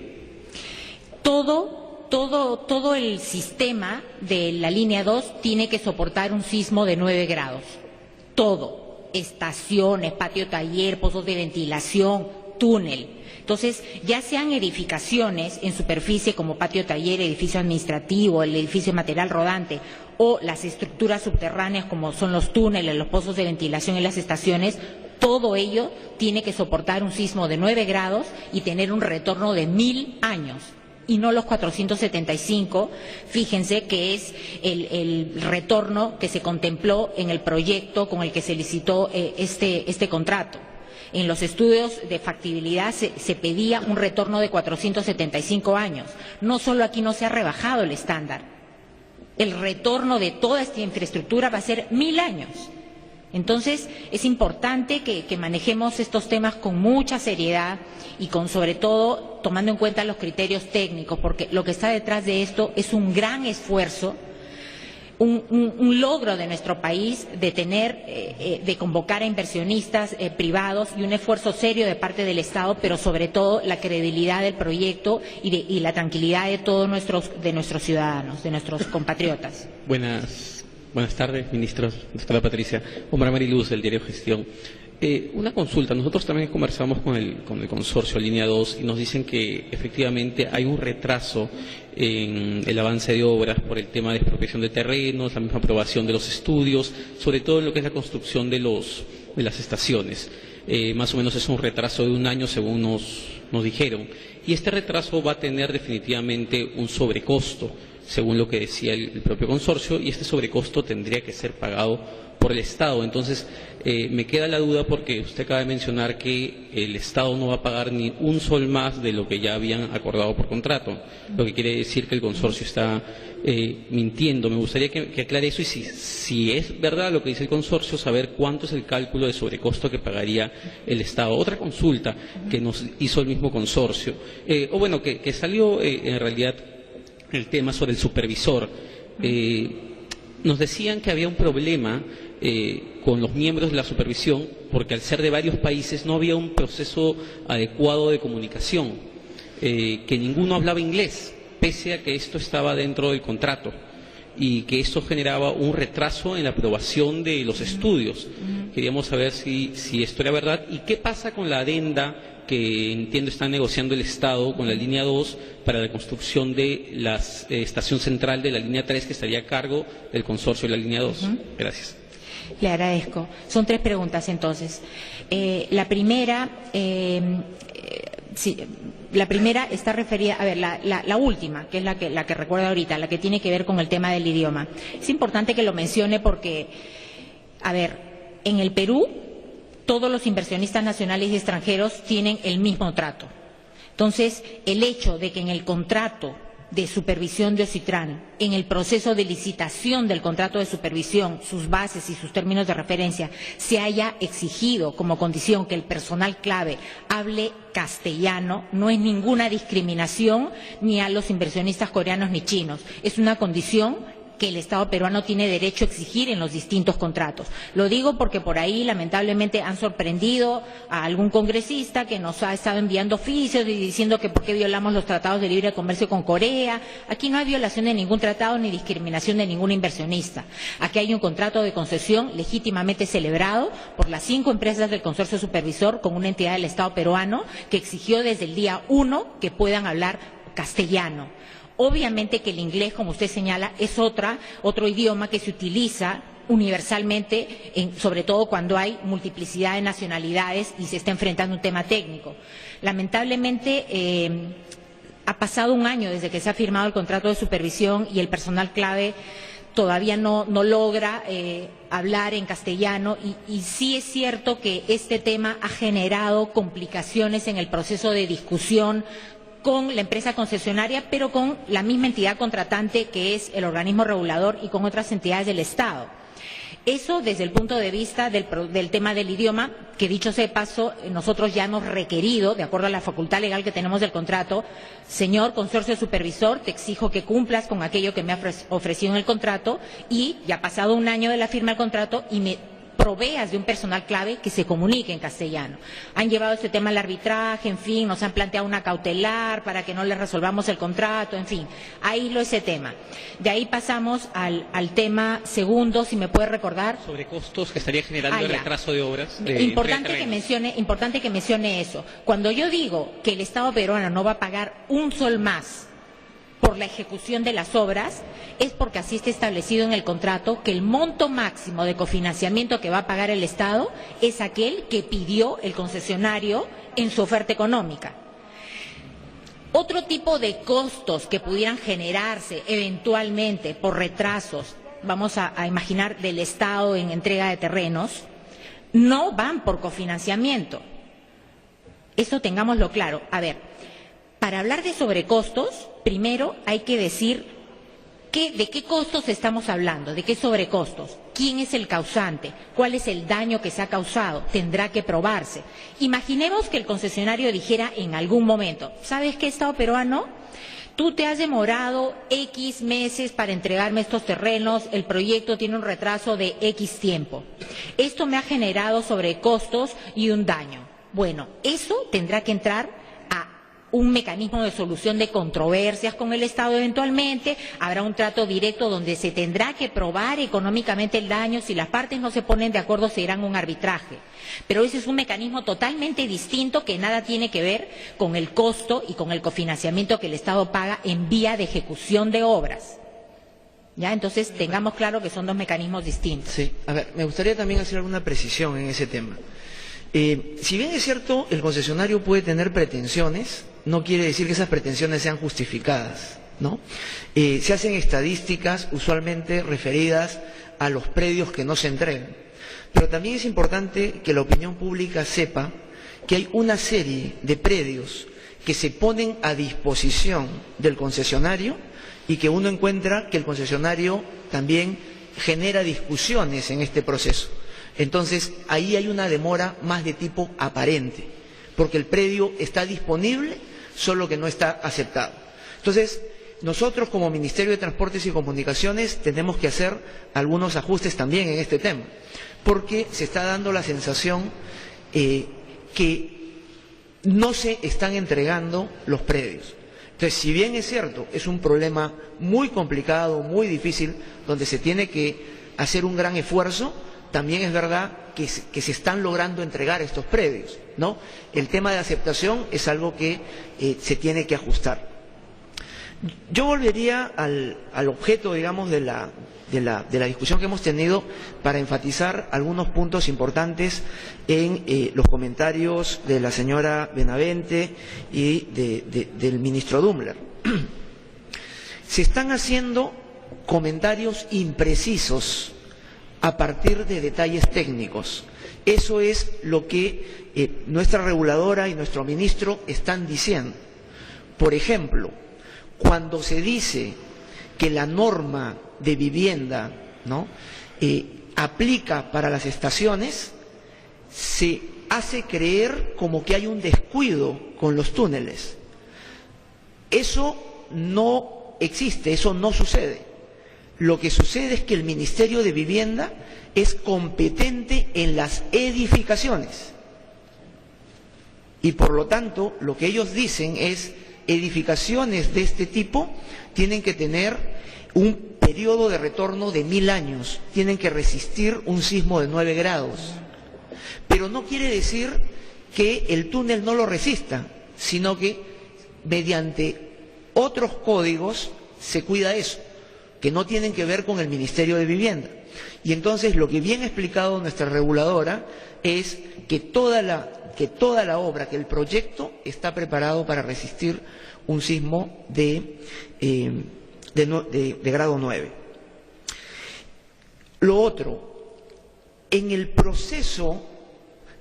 Todo el sistema de la línea 2 tiene que soportar un sismo de 9 grados. Todo. Estaciones, patio taller, pozos de ventilación, túnel. Entonces, ya sean edificaciones en superficie como patio taller, edificio administrativo, el edificio de material rodante o las estructuras subterráneas como son los túneles, los pozos de ventilación y las estaciones, todo ello tiene que soportar un sismo de 9 grados y tener un retorno de 1000 años. Y no los 475, fíjense que es el retorno que se contempló en el proyecto con el que se licitó este contrato. En los estudios de factibilidad se pedía un retorno de 475 años. No solo aquí no se ha rebajado el estándar, el retorno de toda esta infraestructura va a ser 1000 años. Entonces, es importante que manejemos estos temas con mucha seriedad y sobre todo tomando en cuenta los criterios técnicos, porque lo que está detrás de esto es un gran esfuerzo, un logro de nuestro país de convocar a inversionistas privados y un esfuerzo serio de parte del Estado, pero sobre todo la credibilidad del proyecto y la tranquilidad de todos nuestros ciudadanos, de nuestros compatriotas. Buenas tardes, ministros. Doctora Patricia. Omar Mariluz, del diario Gestión. Una consulta. Nosotros también conversamos con el consorcio Línea 2 y nos dicen que efectivamente hay un retraso en el avance de obras por el tema de expropiación de terrenos, la misma aprobación de los estudios, sobre todo en lo que es la construcción de las estaciones. Más o menos es un retraso de 1 año, según nos dijeron. y este retraso va a tener definitivamente un sobrecosto, según lo que decía el propio consorcio, y este sobrecosto tendría que ser pagado por el Estado. Entonces, me queda la duda porque usted acaba de mencionar que el Estado no va a pagar ni un sol más de lo que ya habían acordado por contrato, lo que quiere decir que el consorcio está mintiendo. Me gustaría que aclare eso y si es verdad lo que dice el consorcio, saber cuánto es el cálculo de sobrecosto que pagaría el Estado. Otra consulta que nos hizo el mismo consorcio, que salió en realidad el tema sobre el supervisor. Nos decían que había un problema con los miembros de la supervisión porque al ser de varios países no había un proceso adecuado de comunicación, que ninguno hablaba inglés, pese a que esto estaba dentro del contrato y que esto generaba un retraso en la aprobación de los estudios. Queríamos saber si esto era verdad y qué pasa con la adenda que entiendo está negociando el Estado con la línea 2 para la construcción de la estación central de la línea 3 que estaría a cargo del consorcio de la línea 2. Gracias. Le agradezco. Son 3 preguntas entonces. La primera está referida, a ver, la última, que es la que recuerdo ahorita, la que tiene que ver con el tema del idioma. Es importante que lo mencione porque, a ver, en el Perú todos los inversionistas nacionales y extranjeros tienen el mismo trato. Entonces, el hecho de que en el contrato de supervisión de OCITRAN, en el proceso de licitación del contrato de supervisión, sus bases y sus términos de referencia, se haya exigido como condición que el personal clave hable castellano, no es ninguna discriminación ni a los inversionistas coreanos ni chinos. Es una condición que el Estado peruano tiene derecho a exigir en los distintos contratos. Lo digo porque por ahí lamentablemente han sorprendido a algún congresista que nos ha estado enviando oficios y diciendo que por qué violamos los tratados de libre comercio con Corea. Aquí no hay violación de ningún tratado ni discriminación de ningún inversionista. Aquí hay un contrato de concesión legítimamente celebrado por las 5 empresas del consorcio supervisor con una entidad del Estado peruano que exigió desde el día 1 que puedan hablar castellano. Obviamente que el inglés, como usted señala, es otro idioma que se utiliza universalmente, sobre todo cuando hay multiplicidad de nacionalidades y se está enfrentando un tema técnico. Lamentablemente, ha pasado un año desde que se ha firmado el contrato de supervisión y el personal clave todavía no logra hablar en castellano y sí es cierto que este tema ha generado complicaciones en el proceso de discusión con la empresa concesionaria, pero con la misma entidad contratante que es el organismo regulador y con otras entidades del Estado. Eso desde el punto de vista del tema del idioma, que dicho sea de paso, nosotros ya hemos requerido, de acuerdo a la facultad legal que tenemos del contrato, señor consorcio supervisor, te exijo que cumplas con aquello que me ha ofrecido en el contrato y ya ha pasado un año de la firma del contrato y me proveas de un personal clave que se comunique en castellano. Han llevado este tema al arbitraje, en fin, nos han planteado una cautelar para que no les resolvamos el contrato, en fin, ahí ese tema. De ahí pasamos al tema segundo, si me puede recordar. Sobre costos que estaría generando el retraso de obras. Importante que mencione eso. Cuando yo digo que el Estado peruano no va a pagar un sol más por la ejecución de las obras, es porque así está establecido en el contrato que el monto máximo de cofinanciamiento que va a pagar el Estado es aquel que pidió el concesionario en su oferta económica. Otro tipo de costos que pudieran generarse eventualmente por retrasos, vamos a imaginar del Estado en entrega de terrenos, no van por cofinanciamiento. Eso tengámoslo claro. A ver, para hablar de sobrecostos, primero hay que decir de qué costos estamos hablando, de qué sobrecostos, quién es el causante, cuál es el daño que se ha causado, tendrá que probarse. Imaginemos que el concesionario dijera en algún momento, ¿sabes qué, Estado peruano? Tú te has demorado X meses para entregarme estos terrenos, el proyecto tiene un retraso de X tiempo. Esto me ha generado sobrecostos y un daño. Bueno, eso tendrá que entrar un mecanismo de solución de controversias con el Estado eventualmente, habrá un trato directo donde se tendrá que probar económicamente el daño, si las partes no se ponen de acuerdo se irán a un arbitraje. Pero ese es un mecanismo totalmente distinto que nada tiene que ver con el costo y con el cofinanciamiento que el Estado paga en vía de ejecución de obras. ¿Ya? Entonces tengamos claro que son 2 mecanismos distintos. Sí, a ver, me gustaría también hacer alguna precisión en ese tema. Si bien es cierto, el concesionario puede tener pretensiones, no quiere decir que esas pretensiones sean justificadas, ¿no? Se hacen estadísticas usualmente referidas a los predios que no se entregan. Pero también es importante que la opinión pública sepa que hay una serie de predios que se ponen a disposición del concesionario y que uno encuentra que el concesionario también genera discusiones en este proceso. Entonces, ahí hay una demora más de tipo aparente, porque el predio está disponible, solo que no está aceptado. Entonces, nosotros como Ministerio de Transportes y Comunicaciones tenemos que hacer algunos ajustes también en este tema, porque se está dando la sensación que no se están entregando los predios. Entonces, si bien es cierto, es un problema muy complicado, muy difícil, donde se tiene que hacer un gran esfuerzo, también es verdad que se están logrando entregar estos predios, ¿no? El tema de aceptación es algo que se tiene que ajustar. Yo volvería al objeto, digamos, de la discusión que hemos tenido para enfatizar algunos puntos importantes en los comentarios de la señora Benavente y del ministro Dummler. Se están haciendo comentarios imprecisos a partir de detalles técnicos. Eso es lo que nuestra reguladora y nuestro ministro están diciendo. Por ejemplo, cuando se dice que la norma de vivienda, ¿no?, aplica para las estaciones, se hace creer como que hay un descuido con los túneles. Eso no existe, eso no sucede. Lo que sucede es que el Ministerio de Vivienda es competente en las edificaciones y por lo tanto lo que ellos dicen es edificaciones de este tipo tienen que tener un periodo de retorno de 1000 años, tienen que resistir un sismo de 9 grados. Pero no quiere decir que el túnel no lo resista, sino que mediante otros códigos se cuida eso, que no tienen que ver con el Ministerio de Vivienda. Y entonces lo que bien ha explicado nuestra reguladora es que toda la obra, que el proyecto está preparado para resistir un sismo de grado 9. Lo otro, en el proceso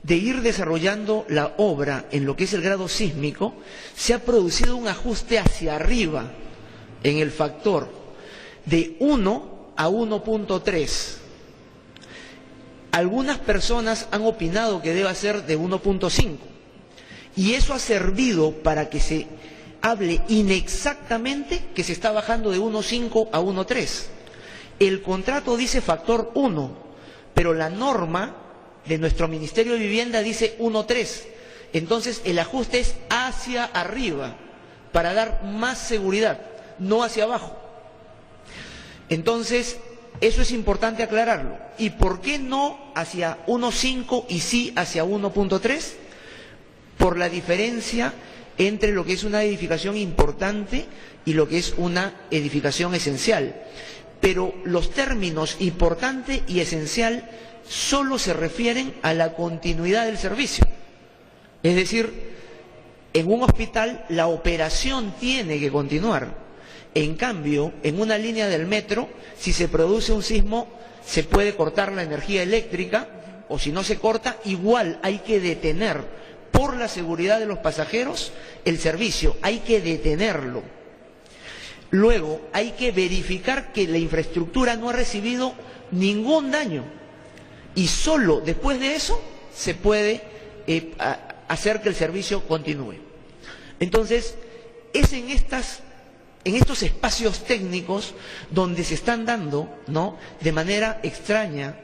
de ir desarrollando la obra en lo que es el grado sísmico, se ha producido un ajuste hacia arriba en el factor de 1 a 1.3. Algunas personas han opinado que deba ser de 1.5 y eso ha servido para que se hable inexactamente que se está bajando de 1.5 a 1.3. El contrato dice factor 1, pero la norma de nuestro Ministerio de Vivienda dice 1.3. Entonces el ajuste es hacia arriba para dar más seguridad, no hacia abajo. Entonces, eso es importante aclararlo. ¿Y por qué no hacia 1.5 y sí hacia 1.3? Por la diferencia entre lo que es una edificación importante y lo que es una edificación esencial. Pero los términos importante y esencial solo se refieren a la continuidad del servicio. Es decir, en un hospital la operación tiene que continuar. En cambio, en una línea del metro, si se produce un sismo, se puede cortar la energía eléctrica, o si no se corta, igual hay que detener, por la seguridad de los pasajeros, el servicio, hay que detenerlo. Luego, hay que verificar que la infraestructura no ha recibido ningún daño, y solo después de eso se puede hacer que el servicio continúe. Entonces, es en estos espacios técnicos donde se están dando, ¿no?, de manera extraña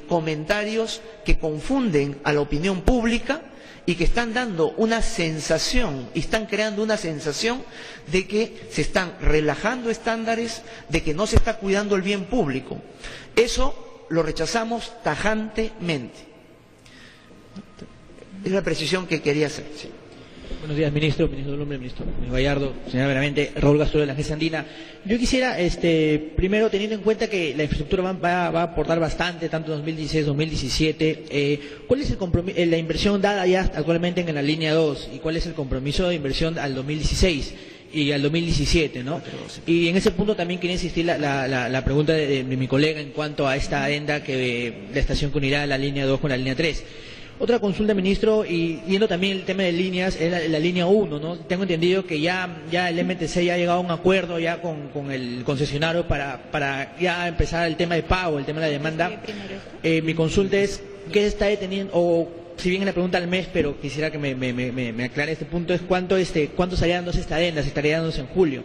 comentarios que confunden a la opinión pública y que están dando una sensación y están creando una sensación de que se están relajando estándares, de que no se está cuidando el bien público. Eso lo rechazamos tajantemente. Es la precisión que quería hacer. Sí. Buenos días, ministro Lumbre, ministro Gallardo, señora Benavente, Raúl Gastro de la Agencia Andina. Yo quisiera, primero, teniendo en cuenta que la infraestructura va a aportar bastante, tanto en 2016, 2017, ¿cuál es la inversión dada ya actualmente en la línea 2 y cuál es el compromiso de inversión al 2016? Y al 2017, ¿no? Y en ese punto también quería insistir la pregunta de mi colega en cuanto a esta adenda que la estación que unirá la línea 2 con la línea 3. Otra consulta, ministro, y viendo también el tema de líneas, es la línea 1, ¿no? Tengo entendido que ya el MTC ya ha llegado a un acuerdo ya con el concesionario para ya empezar el tema de pago, el tema de la demanda. Mi consulta es, ¿qué está deteniendo? O si bien la pregunta al mes, pero quisiera que me aclare este punto, es cuánto estaría dándose esta adenda, se estaría dándose en julio.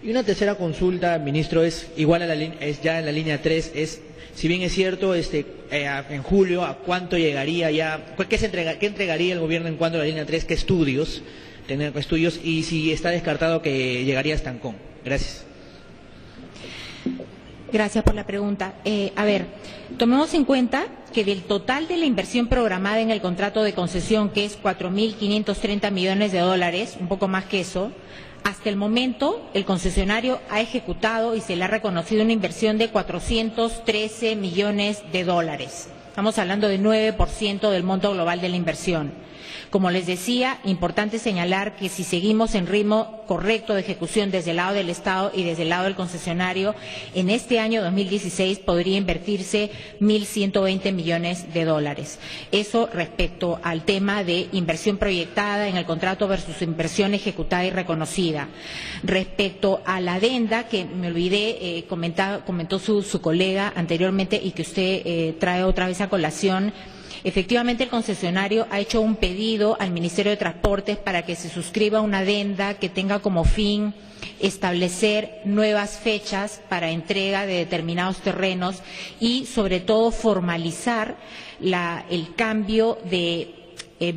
Y una tercera consulta, ministro, es igual a es ya en la línea 3, es, si bien es cierto, en julio, ¿a cuánto llegaría ya? ¿Qué entregaría el gobierno en cuanto a la línea 3? ¿Qué estudios? Tener estudios, y si está descartado que llegaría hasta Ancón. Gracias. Gracias por la pregunta. A ver, tomemos en cuenta que del total de la inversión programada en el contrato de concesión, que es 4.530 millones de dólares, un poco más que eso, hasta el momento el concesionario ha ejecutado y se le ha reconocido una inversión de 413 millones de dólares. Estamos hablando de 9% del monto global de la inversión. Como les decía, importante señalar que si seguimos en ritmo correcto de ejecución desde el lado del Estado y desde el lado del concesionario, en este año 2016 podría invertirse 1.120 millones de dólares. Eso respecto al tema de inversión proyectada en el contrato versus inversión ejecutada y reconocida. Respecto a la adenda, que me olvidé, comentó su colega anteriormente y que usted trae otra vez a colación. Efectivamente, el concesionario ha hecho un pedido al Ministerio de Transportes para que se suscriba una adenda que tenga como fin establecer nuevas fechas para entrega de determinados terrenos y, sobre todo, formalizar el cambio de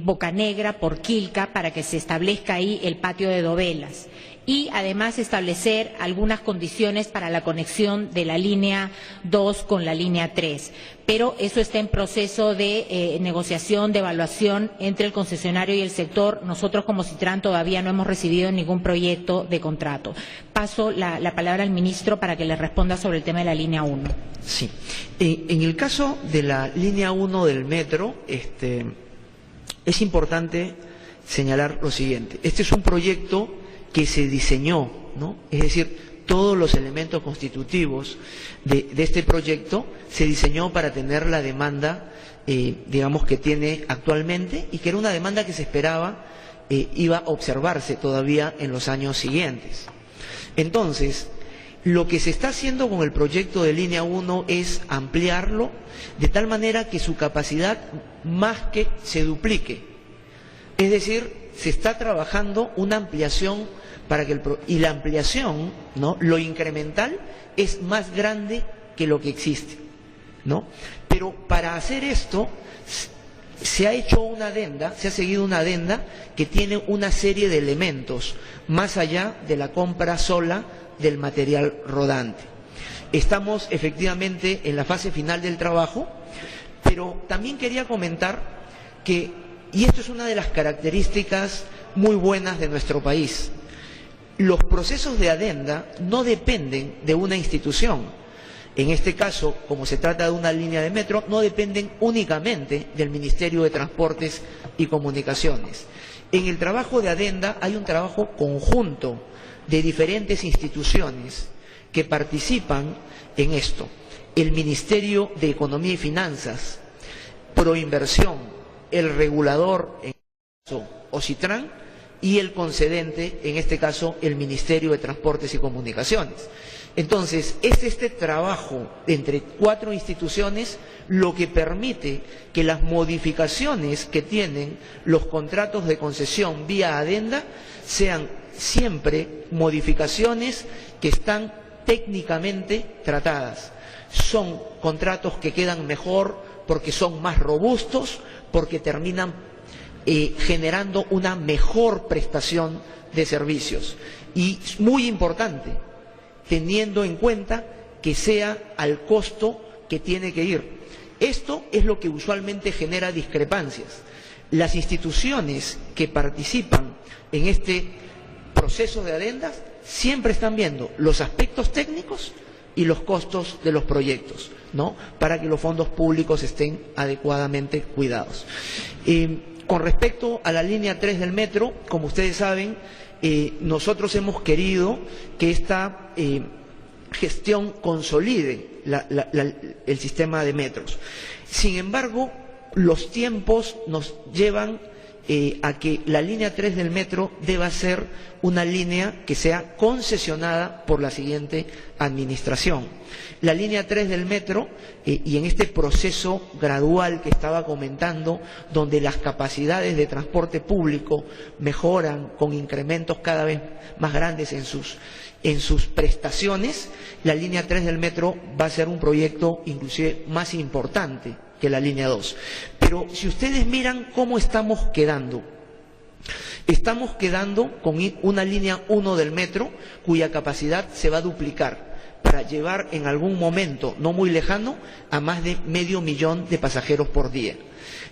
Bocanegra por Quilca para que se establezca ahí el patio de Dovelas. Y además establecer algunas condiciones para la conexión de la línea 2 con la línea 3. Pero eso está en proceso de negociación, de evaluación entre el concesionario y el sector. Nosotros como Citran todavía no hemos recibido ningún proyecto de contrato. Paso la palabra al ministro para que le responda sobre el tema de la línea 1. Sí. En el caso de la línea 1 del metro, es importante señalar lo siguiente. Este es un proyecto que se diseñó, ¿no? Es decir, todos los elementos constitutivos de este proyecto se diseñó para tener la demanda, digamos, que tiene actualmente y que era una demanda que se esperaba iba a observarse todavía en los años siguientes. Entonces, lo que se está haciendo con el proyecto de línea 1 es ampliarlo de tal manera que su capacidad más que se duplique. Es decir, se está trabajando una ampliación para que y la ampliación, ¿no?, lo incremental es más grande que lo que existe, ¿no? Pero para hacer esto se ha hecho una adenda, se ha seguido una adenda que tiene una serie de elementos más allá de la compra sola del material rodante. Estamos efectivamente en la fase final del trabajo, pero también quería comentar que, y esto es una de las características muy buenas de nuestro país, los procesos de adenda no dependen de una institución. En este caso, como se trata de una línea de metro, no dependen únicamente del Ministerio de Transportes y Comunicaciones. En el trabajo de adenda hay un trabajo conjunto de diferentes instituciones que participan en esto. El Ministerio de Economía y Finanzas, Proinversión, el regulador, en este caso Ocitran, y el concedente, en este caso el Ministerio de Transportes y Comunicaciones. Entonces, es este trabajo entre 4 instituciones lo que permite que las modificaciones que tienen los contratos de concesión vía adenda sean siempre modificaciones que están técnicamente tratadas. Son contratos que quedan mejor porque son más robustos, porque terminan generando una mejor prestación de servicios. Y es muy importante, teniendo en cuenta que sea al costo que tiene que ir. Esto es lo que usualmente genera discrepancias. Las instituciones que participan en este proceso de adendas siempre están viendo los aspectos técnicos y los costos de los proyectos, ¿no? Para que los fondos públicos estén adecuadamente cuidados. Con respecto a la línea 3 del metro, como ustedes saben, nosotros hemos querido que esta gestión consolide el sistema de metros. Sin embargo, los tiempos nos llevan a que la línea 3 del metro deba ser una línea que sea concesionada por la siguiente administración. La línea 3 del metro, y en este proceso gradual que estaba comentando, donde las capacidades de transporte público mejoran con incrementos cada vez más grandes en sus prestaciones, la línea 3 del metro va a ser un proyecto inclusive más importante que la línea 2. Pero si ustedes miran cómo estamos quedando con una línea 1 del metro cuya capacidad se va a duplicar para llevar en algún momento no muy lejano a más de 500.000 de pasajeros por día.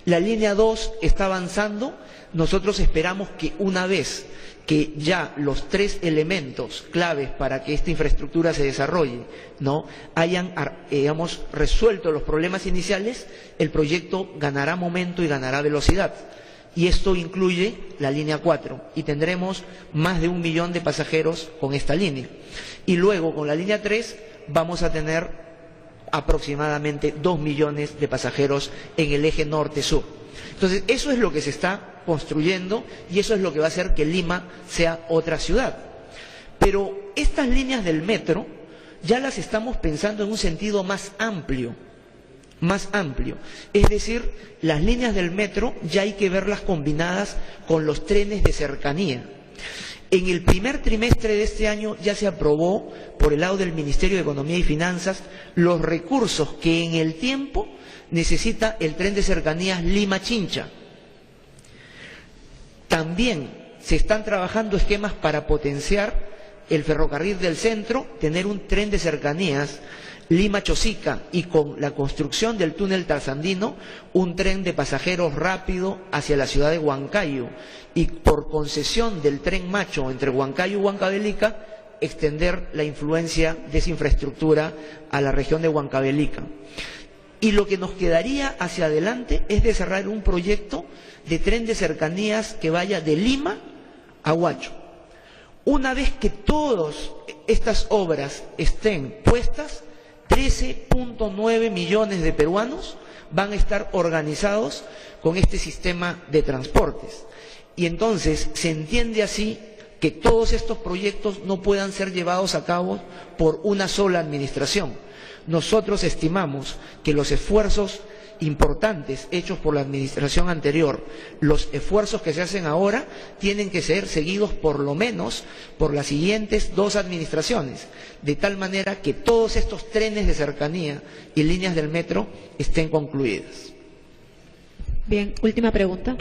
La línea 2 está avanzando. Nosotros esperamos que una vez que ya los 3 elementos claves para que esta infraestructura se desarrolle, ¿no?, hayan, digamos, resuelto los problemas iniciales, el proyecto ganará momento y ganará velocidad. Y esto incluye la línea 4, y tendremos más de 1 millón de pasajeros con esta línea. Y luego, con la línea 3, vamos a tener aproximadamente 2 millones de pasajeros en el eje norte-sur. Entonces, eso es lo que se está construyendo y eso es lo que va a hacer que Lima sea otra ciudad. Pero estas líneas del metro ya las estamos pensando en un sentido más amplio. Es decir, las líneas del metro ya hay que verlas combinadas con los trenes de cercanía. En el primer trimestre de este año ya se aprobó por el lado del Ministerio de Economía y Finanzas los recursos que en el tiempo necesita el tren de cercanías Lima-Chincha. También se están trabajando esquemas para potenciar el ferrocarril del centro, tener un tren de cercanías Lima-Chosica y con la construcción del túnel Trasandino, un tren de pasajeros rápido hacia la ciudad de Huancayo y por concesión del tren Macho entre Huancayo y Huancavelica, extender la influencia de esa infraestructura a la región de Huancavelica. Y lo que nos quedaría hacia adelante es desarrollar un proyecto de tren de cercanías que vaya de Lima a Huacho. Una vez que todas estas obras estén puestas, 13.9 millones de peruanos van a estar organizados con este sistema de transportes. Y entonces se entiende así que todos estos proyectos no puedan ser llevados a cabo por una sola administración. Nosotros estimamos que los esfuerzos importantes hechos por la administración anterior, los esfuerzos que se hacen ahora, tienen que ser seguidos por lo menos por las siguientes 2 administraciones, de tal manera que todos estos trenes de cercanía y líneas del metro estén concluidas. Bien, última pregunta.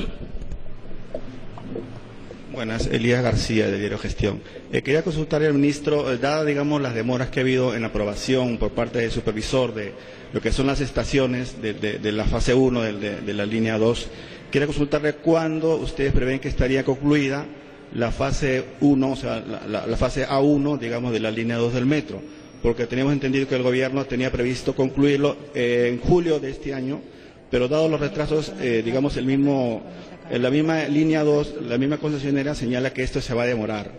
Buenas, Elías García, del diario Gestión. Quería consultarle al ministro, dadas, digamos, las demoras que ha habido en la aprobación por parte del supervisor de lo que son las estaciones de la fase 1 de la línea 2, quería consultarle cuándo ustedes prevén que estaría concluida la fase 1, o sea, la fase A1, digamos, de la línea 2 del metro, porque tenemos entendido que el gobierno tenía previsto concluirlo en julio de este año, pero dado los retrasos, digamos, la misma línea 2, la misma concesionera señala que esto se va a demorar.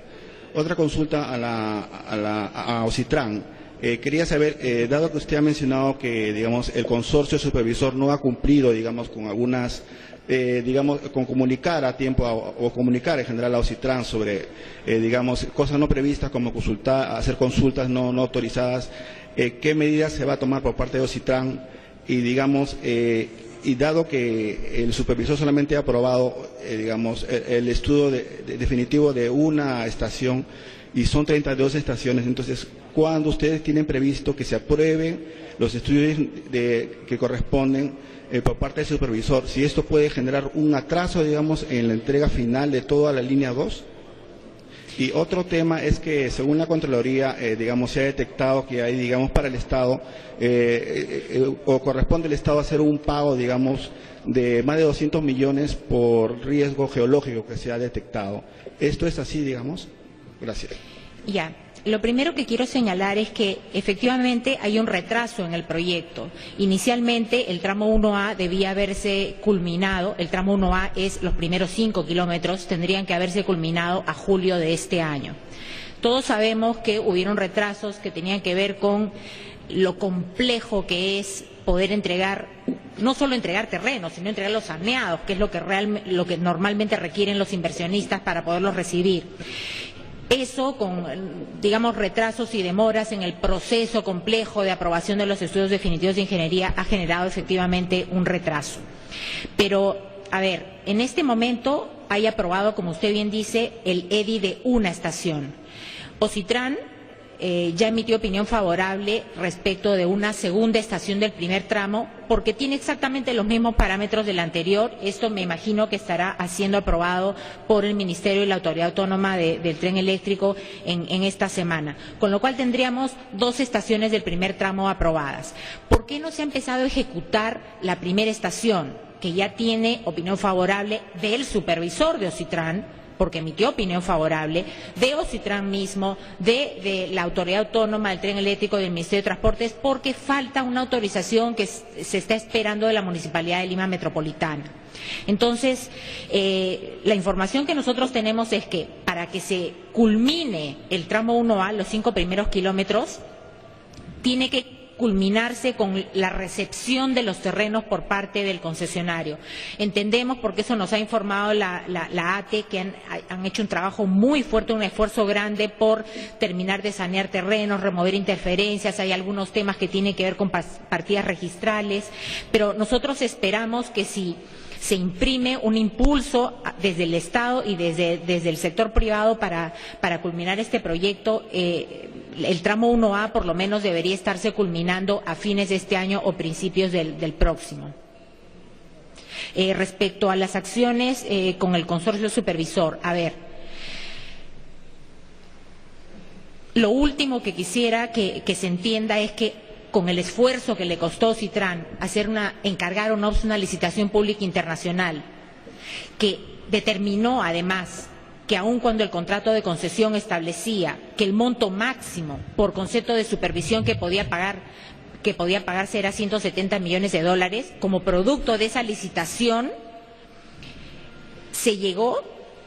Otra consulta a Ocitran. Quería saber, dado que usted ha mencionado que, digamos, el consorcio supervisor no ha cumplido, digamos, con algunas, digamos, con comunicar a tiempo o comunicar en general a Ocitran sobre, digamos, cosas no previstas como hacer consultas no autorizadas, ¿qué medidas se va a tomar por parte de Ocitran? Y, digamos, y dado que el supervisor solamente ha aprobado, digamos, el estudio definitivo de una estación y son 32 estaciones, entonces, ¿cuándo ustedes tienen previsto que se aprueben los estudios que corresponden por parte del supervisor? Si esto puede generar un atraso, digamos, en la entrega final de toda la línea 2. Y otro tema es que, según la Contraloría, digamos, se ha detectado que hay, digamos, para el Estado, o corresponde al Estado hacer un pago, digamos, de más de 200 millones por riesgo geológico que se ha detectado. ¿Esto es así, digamos? Gracias. Ya. Lo primero que quiero señalar es que efectivamente hay un retraso en el proyecto. Inicialmente el tramo 1A debía haberse culminado, el tramo 1A es los primeros 5 kilómetros, tendrían que haberse culminado a julio de este año. Todos sabemos que hubieron retrasos que tenían que ver con lo complejo que es poder entregar, no solo entregar terrenos, sino entregar los saneados, que es lo que normalmente requieren los inversionistas para poderlos recibir. Eso, con, digamos, retrasos y demoras en el proceso complejo de aprobación de los estudios definitivos de ingeniería, ha generado efectivamente un retraso. Pero, a ver, en este momento hay aprobado, como usted bien dice, el EDI de una estación. Ocitran ya emitió opinión favorable respecto de una segunda estación del primer tramo, porque tiene exactamente los mismos parámetros del anterior. Esto me imagino que estará siendo aprobado por el Ministerio y la Autoridad Autónoma del Tren Eléctrico en esta semana. Con lo cual tendríamos 2 estaciones del primer tramo aprobadas. ¿Por qué no se ha empezado a ejecutar la primera estación, que ya tiene opinión favorable del supervisor de Ocitran, porque emitió opinión favorable, de Ocitran mismo, de la Autoridad Autónoma del Tren Eléctrico y del Ministerio de Transportes, porque falta una autorización que se está esperando de la Municipalidad de Lima Metropolitana? Entonces, la información que nosotros tenemos es que para que se culmine el tramo 1A, los 5 primeros kilómetros, tiene que culminarse con la recepción de los terrenos por parte del concesionario. Entendemos, porque eso nos ha informado la ATE, que han hecho un trabajo muy fuerte, un esfuerzo grande por terminar de sanear terrenos, remover interferencias. Hay algunos temas que tienen que ver con partidas registrales, pero nosotros esperamos que si se imprime un impulso desde el Estado y desde el sector privado para culminar este proyecto, el tramo 1A por lo menos debería estarse culminando a fines de este año o principios del próximo. Respecto a las acciones con el consorcio supervisor, a ver, lo último que quisiera que se entienda es que con el esfuerzo que le costó a Ocitran encargar una licitación pública internacional, que determinó además que aun cuando el contrato de concesión establecía que el monto máximo por concepto de supervisión que podía pagarse era $170 millones, como producto de esa licitación se llegó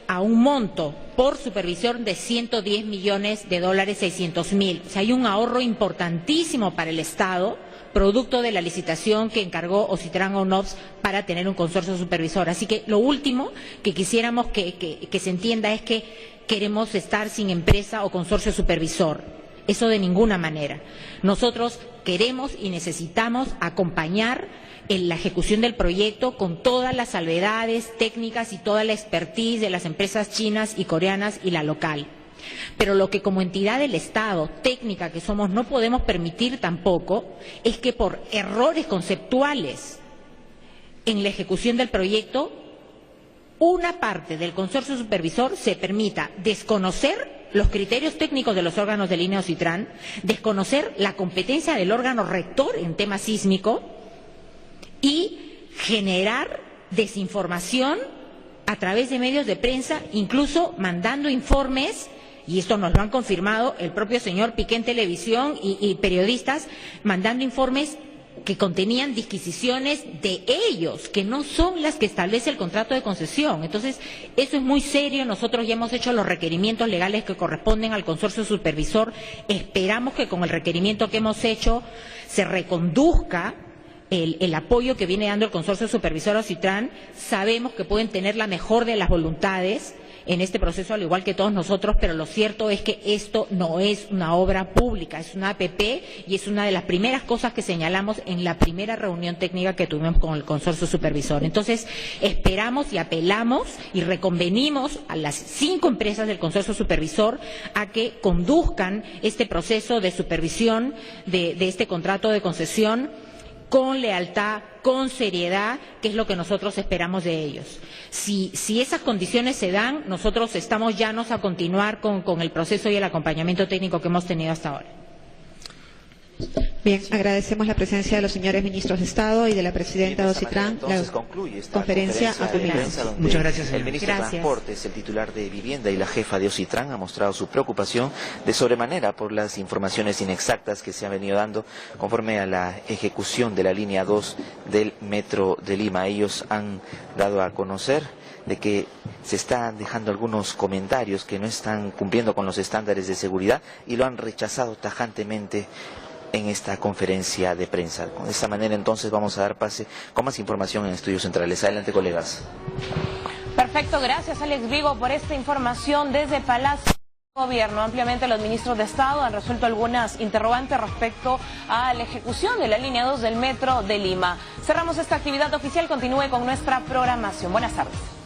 a un monto por supervisión de $110 millones, 600.000. O sea, hay un ahorro importantísimo para el Estado, producto de la licitación que encargó Ocitran ONOPS para tener un consorcio supervisor. Así que lo último que quisiéramos que se entienda es que queremos estar sin empresa o consorcio supervisor. Eso de ninguna manera. Nosotros queremos y necesitamos acompañar en la ejecución del proyecto con todas las salvedades técnicas y toda la expertise de las empresas chinas y coreanas y la local. Pero lo que como entidad del Estado, técnica que somos, no podemos permitir tampoco es que por errores conceptuales en la ejecución del proyecto, una parte del consorcio supervisor se permita desconocer los criterios técnicos de los órganos de línea Ocitran, desconocer la competencia del órgano rector en tema sísmico y generar desinformación a través de medios de prensa, incluso mandando informes, y esto nos lo han confirmado el propio señor Piqué en televisión y periodistas, mandando informes que contenían disquisiciones de ellos, que no son las que establece el contrato de concesión. Entonces, eso es muy serio. Nosotros ya hemos hecho los requerimientos legales que corresponden al consorcio supervisor. Esperamos que con el requerimiento que hemos hecho se reconduzca el apoyo que viene dando el consorcio supervisor a Ocitran. Sabemos que pueden tener la mejor de las voluntades en este proceso, al igual que todos nosotros, pero lo cierto es que esto no es una obra pública, es una APP, y es una de las primeras cosas que señalamos en la primera reunión técnica que tuvimos con el consorcio supervisor. Entonces, esperamos y apelamos y reconvenimos a las 5 empresas del consorcio supervisor a que conduzcan este proceso de supervisión de este contrato de concesión con lealtad, con seriedad, que es lo que nosotros esperamos de ellos. Si esas condiciones se dan, nosotros estamos llanos a continuar con el proceso y el acompañamiento técnico que hemos tenido hasta ahora. Bien, agradecemos la presencia de los señores ministros de Estado y de la presidenta Docitrán. Entonces concluye esta conferencia a de prensa donde Muchas gracias, el ministro de Transportes, el titular de Vivienda y la jefa de Docitrán ha mostrado su preocupación de sobremanera por las informaciones inexactas que se han venido dando conforme a la ejecución de la línea 2 del Metro de Lima. Ellos han dado a conocer de que se están dejando algunos comentarios que no están cumpliendo con los estándares de seguridad y lo han rechazado tajantemente en esta conferencia de prensa. De esta manera entonces vamos a dar pase con más información en Estudios Centrales. Adelante, colegas. Perfecto, gracias Alex Vigo por esta información desde Palacio de Gobierno. Ampliamente los ministros de Estado han resuelto algunas interrogantes respecto a la ejecución de la línea 2 del Metro de Lima. Cerramos esta actividad oficial, continúe con nuestra programación. Buenas tardes.